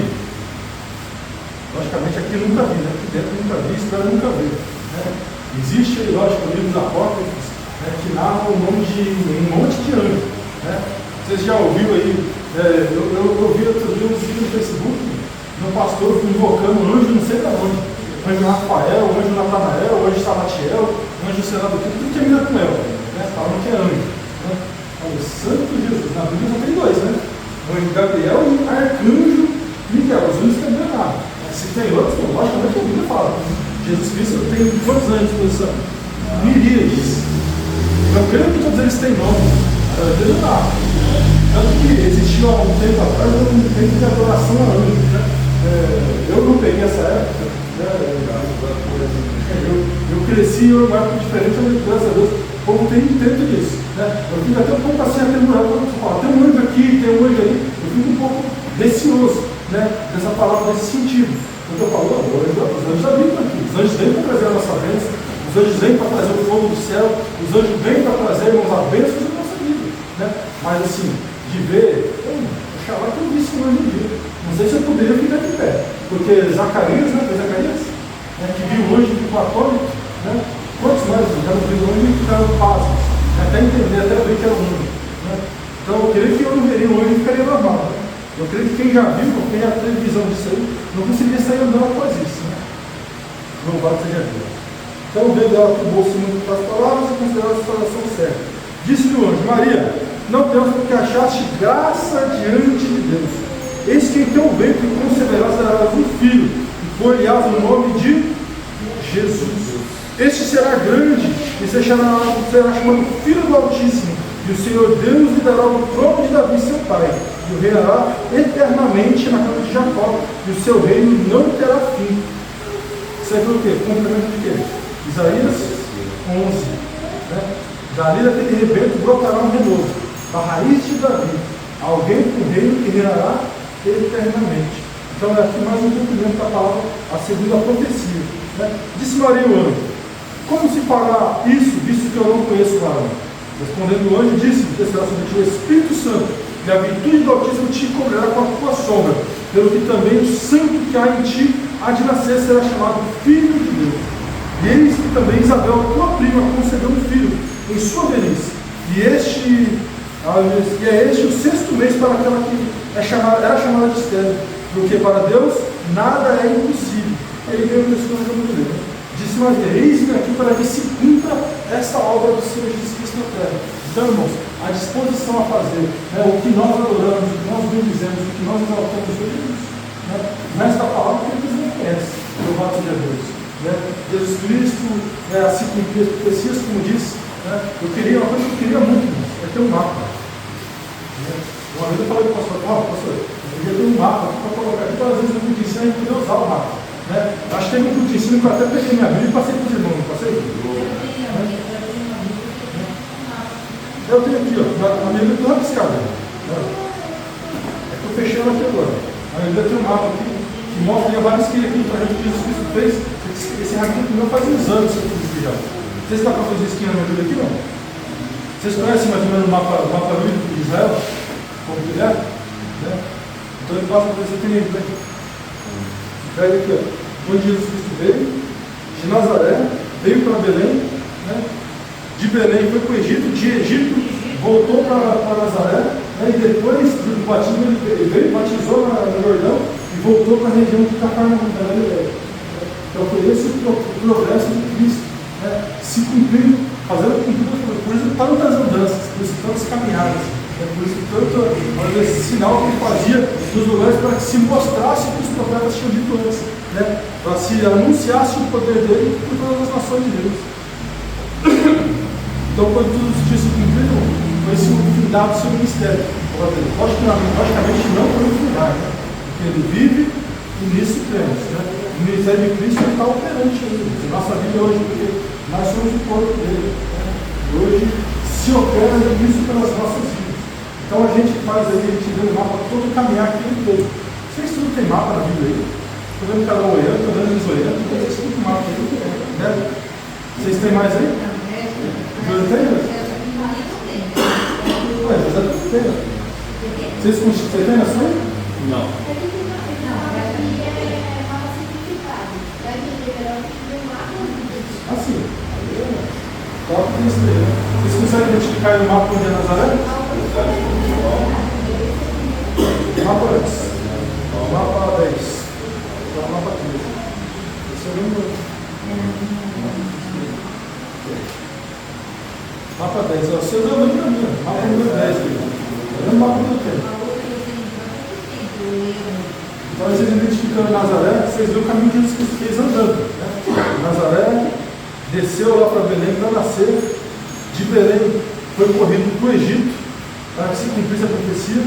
logicamente aqui eu nunca vi, né? Aqui dentro eu nunca vi, espero nunca ver. Né? Existe, lógico, livros apócrifos, né, que narram o nome de um monte de anjos. Né? Vocês já ouviram aí, eu vi outro dia um vídeo no Facebook, um pastor invocando um anjo não sei da onde. Anjo Rafael, anjo Natanael, anjo Salatiel, anjo sei lá do que, tudo que é mina com el, né? Falando que é anjo. Né? Olha, Santo Jesus, na Bíblia só tem dois, né? O anjo Gabriel e o arcanjo Miguel, os únicos que não é nada. Se tem outros, logicamente a Bíblia fala. Jesus Cristo tem quantos anos de disposição? Miríades. Eu creio que todos eles têm nome. Deus não dá. Tanto que existiu há um tempo atrás um tempo de adoração a anjos. Né? Eu não peguei essa época. Né? Eu cresci em uma época diferente, mas graças a Deus o povo tem intento disso. Né? Eu fico até um pouco assim, atribulado quando você fala, tem um anjo aqui, tem um anjo aí. Eu fico um pouco receoso, né? Dessa palavra, desse sentido. Quando eu falo, os anjos habitam aqui, os anjos vêm para trazer a nossa bênção, os anjos vêm para trazer o fogo do céu, os anjos vêm para trazer, irmãos, a bênção da nossa vida. Né? Mas assim, de ver, oxalá que eu visse um anjo dia. Não sei se eu poderia ficar de pé, porque Zacarias, né? Foi Zacarias? Né? Que viu o anjo do atônito, né? Quantos mais já não viram o anjo e ficaram pasmos, até entender, até ver que era um anjo. Né? Então eu creio que eu não veria um anjo e ficaria normal. Né? Eu creio que quem já viu, quem já teve visão disso aí, não conseguiria sair andando após isso. Né? Louvado seja Deus. Então o dedo dela turbou-se muito com as palavras e considerou a situação certa. Disse-lhe o anjo, Maria, não temas porque achaste graça diante de Deus. Eis que em teu ventre conceberás um filho, e por-lhe-ás o nome de Jesus. Este será grande e será chamado Filho do Altíssimo, e o Senhor Deus lhe dará o trono de Davi, seu pai, e o reinará eternamente na casa de Jacó, e o seu reino não terá fim. Isso aí foi o quê? Complemento de quê? Isaías 11. Né? Dali daquele rebento brotará um renovo, da raiz de Davi, alguém com reino que reinará eternamente. Então é aqui mais um cumprimento da palavra, a segunda profecia. Né? Disse Maria o anjo: como se fará isso, visto que eu não conheço o varão? Respondendo o anjo, disse: descerá sobre ti o Espírito Santo, e a virtude do Altíssimo te cobrirá com a tua sombra, pelo que também o santo que há em ti há de nascer será chamado Filho de Deus. E eis que também Isabel, tua prima, concebeu um filho em sua velhice. E é este o 6º mês para aquela que era chamada de estéril, porque para Deus nada é impossível. Ele veio nesse nome da mulher. Disse Maria: eis-me aqui para que se cumpra esta obra do Senhor Jesus Cristo na terra. Então, irmãos, a disposição a fazer, né, o que nós adoramos, o que nós bendizemos, o que nós exaltamos hoje é isso. Né? Nesta palavra que eles não conhecem, louvado seja Deus. Né? Jesus Cristo, assim cumprir as profecias, como disse, né? Uma coisa que eu queria muito, é ter um mapa. Né? Uma vez eu falei para o pastor: pastor, eu queria ter um mapa aqui para colocar aqui, para às vezes no culto de ensino a gente poder usar o mapa. Né? Acho que tem um culto de ensino que eu até peguei minha Bíblia e passei para os irmãos, não passei? Eu tenho aqui, ó, a minha Bíblia toda rabiscada. É que eu fechei ela aqui agora. A minha Bíblia tem um mapa aqui que mostra, eu rabisquei aqui para a gente que Jesus Cristo fez. Esse rabisco meu faz uns anos que eu fiz isso já. Vocês estão com a coisa esquina na Bíblia aqui, não? Vocês conhecem mais ou menos o mapa bíblico de Israel? Como que ele é? Né? Então ele passa para você ter aqui. Pega aqui, ó. Onde Jesus Cristo veio, de Nazaré, veio para Belém, né? De Belém foi para o Egito, de Egito voltou para Nazaré, né? E depois do batismo ele veio, batizou no Jordão e voltou para a região de Cafarnaum, da Galileia. Então foi esse o progresso de Cristo, né? Se cumprindo, fazendo cumprir, por isso tantas andanças, por isso tantas caminhadas, né? Por isso tanto esse sinal que ele fazia nos lugares para que se mostrasse o que os profetas tinham dito antes, né? Para se anunciasse o poder dele por todas as nações de Deus. Então, quando tudo isso tinha se cumprido, foi esse o findado do seu ministério. Logicamente não foi o final, né? Porque ele vive e nisso cremos, né? O ministério de Cristo está operante ainda. Nossa vida hoje, porque nós somos o corpo dele. Né? Hoje se opera isso pelas nossas vidas. Então a gente faz aí, a gente vê o mapa todo caminhar que ele fez. Vocês tudo tem mapa na Bíblia aí? Estou vendo cada um olhando, estou vendo eles olhando, vocês tudo mapa aí, né? Vocês têm mais aí? Você tem? Ué, você tem? Você tem na sua? Não. Assim. Top isso aí. Vocês conseguem identificar aí o mapa onde é Nazaré? Mapa 10. Mapa 10. Mapa 13. Esse é o número. Mapa 10. Você deu muito para mim. Mapa número 10. É o mapa que eu tenho. Então, vocês identificando Nazaré, vocês viram o caminho que Jesus Cristo fez andando. Né? Nazaré desceu lá para Belém para nascer. De Belém foi corrido para o Egito para que se cumprisse a profecia.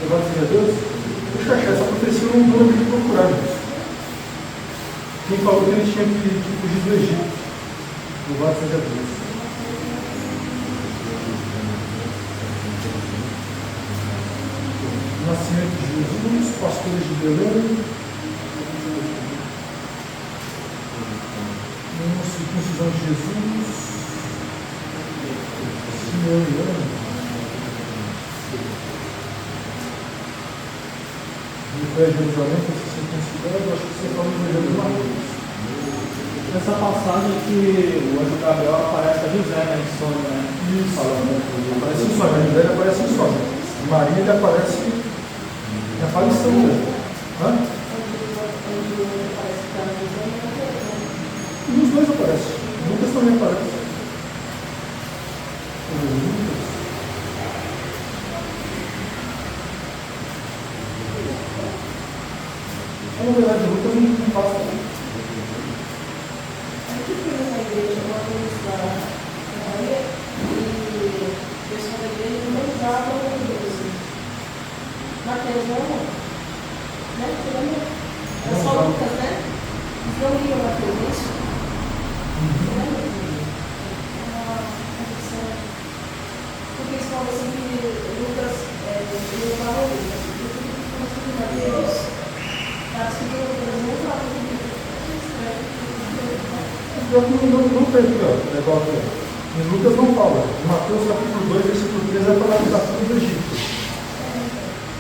Louvado seja Deus. Deixa eu achar, essa profecia eu não vou aqui procurar. Quem falou que ele tinha que fugir do Egito. Louvado seja Deus. Nascimento de Jesus, pastores de Belém, circuncisão de Jesus, Simeão e Ana, e foi a Jerusalém para ser circuncidado. Acho que você falou no Evangelho de Mateus. Essa passagem que o anjo Gabriel aparece a José, né, em sonho, né? Isso. Falando Aparece em sonho, a José aparece em sonho. Maria ele aparece em aparição mesmo. Hã? E os dois aparecem. Lucas também aparece. Lucas. Na verdade, Lucas não passa. Aqui foi uma igreja, uma vez da Bahia, e o pessoal da igreja não usava o Deus. Mateus não, né? Você lembra? É só Lucas, né? Não liam Mateus, isso? falou assim que Lucas não falou isso. Mateus, acho que Lucas não falou isso. Não tem aqui, ó, o negócio aí. Em Lucas não fala. Em Mateus capítulo 2, versículo 3, vai falar da fuga do Egito.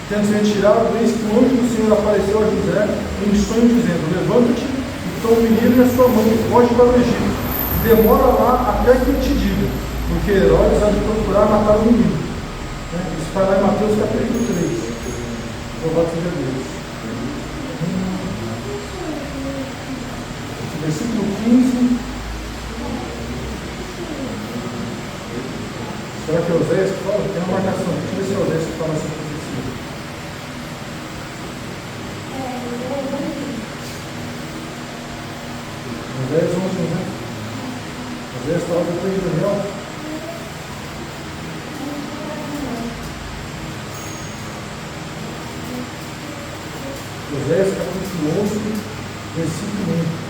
Tendo se retirado, eis que o anjo do Senhor apareceu a José em sonho, dizendo: levanta-te e toma o menino e a sua mãe e foge para o Egito. Demora lá até que eu te diga, porque Herodes há de procurar matar o menino. Isso está lá em Mateus capítulo 3. Louvado seja Deus. Versículo 15. Será que é Oséias que fala? Tem uma marcação. Deixa eu ver se é Oséias que fala essa profecia. Oséias 11, né? Oséias fala depois de Daniel. Oséias capítulo 11, versículo 1.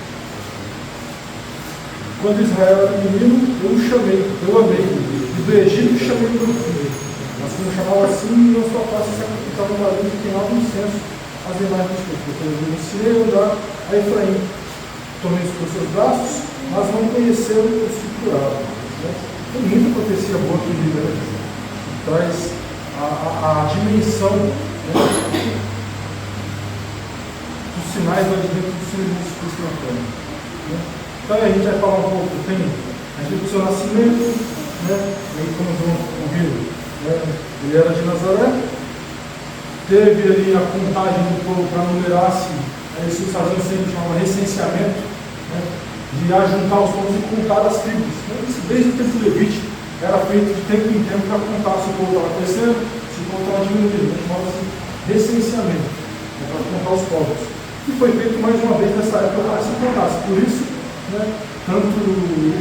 Quando Israel era menino, eu o chamei, eu amei, e do Egito chamei meu filho. Mas como chamava assim, não só faço sacrificar no barulho que queimava incenso às imagens dos filhos, porque eu ensinei a andar a Efraim. Tomei-os por seus braços, mas não conheceram os que curavam. Tem muita profecia boa aqui, né? Que traz a dimensão, né, dos sinais do advento do Senhor Jesus Cristo na terra. Né? Então a gente vai falar um pouco, tem a gente do seu nascimento, né? Aí como nós ouviu, né? Ele era de Nazaré, teve ali a contagem do povo para numerar-se, isso os faziam sempre chamava recenseamento, né? De ajuntar os povos e contar as tribos. Né? Isso desde o tempo levítico era feito de tempo em tempo para contar se o povo estava crescendo, se o povo estava diminuindo, chamava-se recenseamento, né? Para contar os povos. E foi feito mais uma vez nessa época para se contasse. Por isso, né, tanto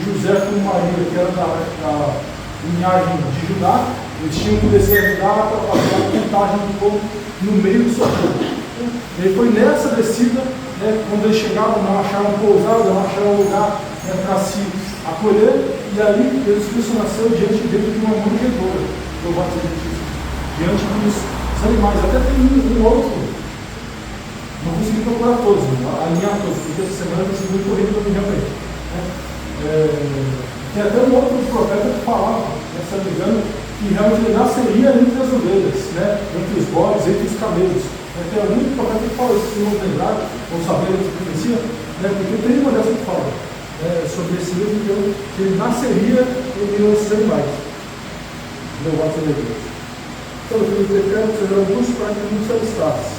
José como Maria, que era da linhagem de Judá, eles tinham que descer a Judá para fazer a contagem do povo no meio do seu povo. E aí foi nessa descida, né, quando eles chegavam, não acharam pousada, não acharam lugar, né, para se acolher, e ali Jesus Cristo nasceu diante dele de uma manjedoura, diante dos animais. Até tem um outro. Não consegui procurar todos, alinhar todos, porque essa semana eu consegui muito corrido para mim realmente. Né? Tem até um outro profeta que falava, né, se não me engano, que realmente ele nasceria entre as ovelhas, né? Entre os bodes, entre os camelos. Tem algum profeta que fala isso, se não lembrar, ou saber essa profecia, né? Porque tem uma dessas que fala sobre esse livro, que ele nasceria entre esses animais. Louvado seja Deus. Então, o filho de Decreto será um busto para que não se alistasse.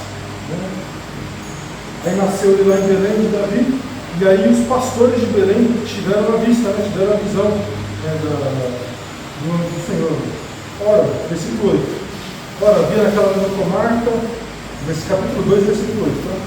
Aí nasceu ele lá em Belém de Davi, e aí os pastores de Belém tiveram a vista, né, tiveram a visão, né, do anjo do Senhor. Ora, versículo 8. Ora, havia naquela mesma comarca, nesse capítulo 2, versículo 8. Tá?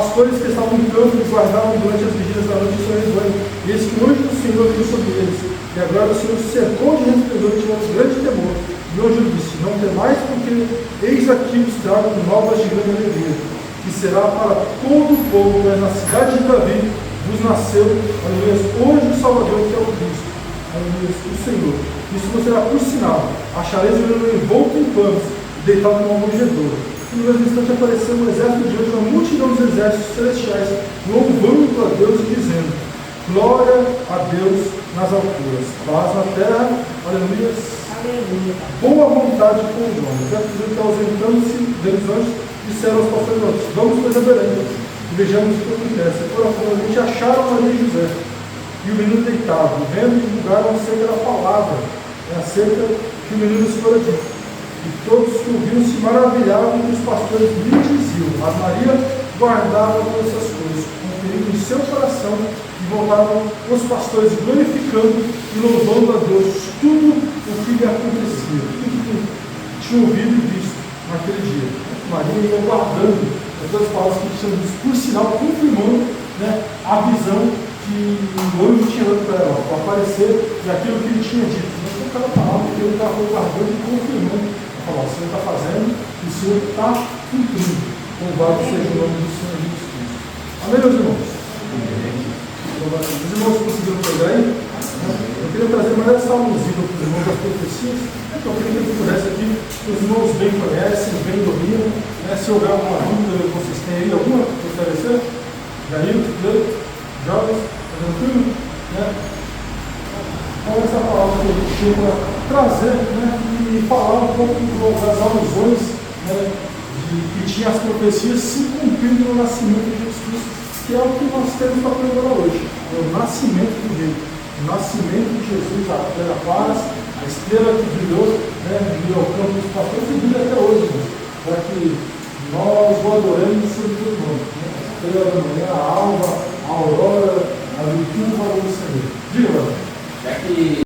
Pastores que estavam em campo e guardavam durante as vigílias da noite o seu rebanho, e eis que o anjo do Senhor veio sobre eles, e a glória do Senhor se cercou de resplendor e tiveram grande temor. E o anjo disse: não temais, porque eis aqui os trago novas de grande alegria, que será para todo o povo, mas na cidade de Davi vos nasceu, aleluia, hoje o Salvador, que é o Cristo, aleluia, o Senhor. Isso vos será por sinal: achareis o menino envolto em panos, deitado numa manjedoura. E no mesmo instante apareceu um exército de anjos, uma multidão dos exércitos celestiais, louvando a Deus e dizendo: glória a Deus nas alturas, paz na terra, aleluia, boa vontade com os homens. O verso está ausentando-se deles anjos, disseram aos pastores: vamos para Belém e vejamos o que acontece. Provavelmente acharam Maria e José e o menino deitado, vendo e divulgaram acerca da palavra, acerca que o menino se fora dito. E todos que ouviram se maravilhavam que os pastores lhe diziam. Mas Maria guardava todas essas coisas, conferindo em seu coração, e voltavam os pastores glorificando e louvando a Deus tudo o que lhe acontecia, tudo que tinha ouvido e visto naquele dia. Maria ia guardando essas palavras que tinham visto, por sinal, confirmando, né, a visão que o anjo tinha dado para ela, para aparecer daquilo que ele tinha dito. Não foi aquela palavra que ele estava guardando e confirmando. Falar, o Senhor está fazendo e o Senhor está cumprindo. Louvado seja o nome do Senhor Jesus Cristo. Amém, meus irmãos? Os irmãos conseguiram pegar aí? Eu queria trazer nós estávamos indo para os irmãos das profecias, eu queria que pudesse aqui, os irmãos bem conhecem, bem dominam, né? Se houver alguma dúvida, vocês têm aí alguma para oferecer? Jair, Cleio, jovens, tá tranquilo? Né? Então essa palavra que a gente tem para trazer, né? E falar um pouco das alusões, né? Que tinha as profecias se cumprindo no nascimento de Jesus Cristo, que é o que nós temos para comemorar hoje, é o nascimento do Rei, o nascimento de Jesus, a terra paz, a estrela que brilhou, né, ao campo dos pastores, e brilha até hoje, para que nós o adoremos sobre todo mundo. Né? A estrela da manhã, a alva, a aurora, a virtude do valor do Senhor. Diga, Já que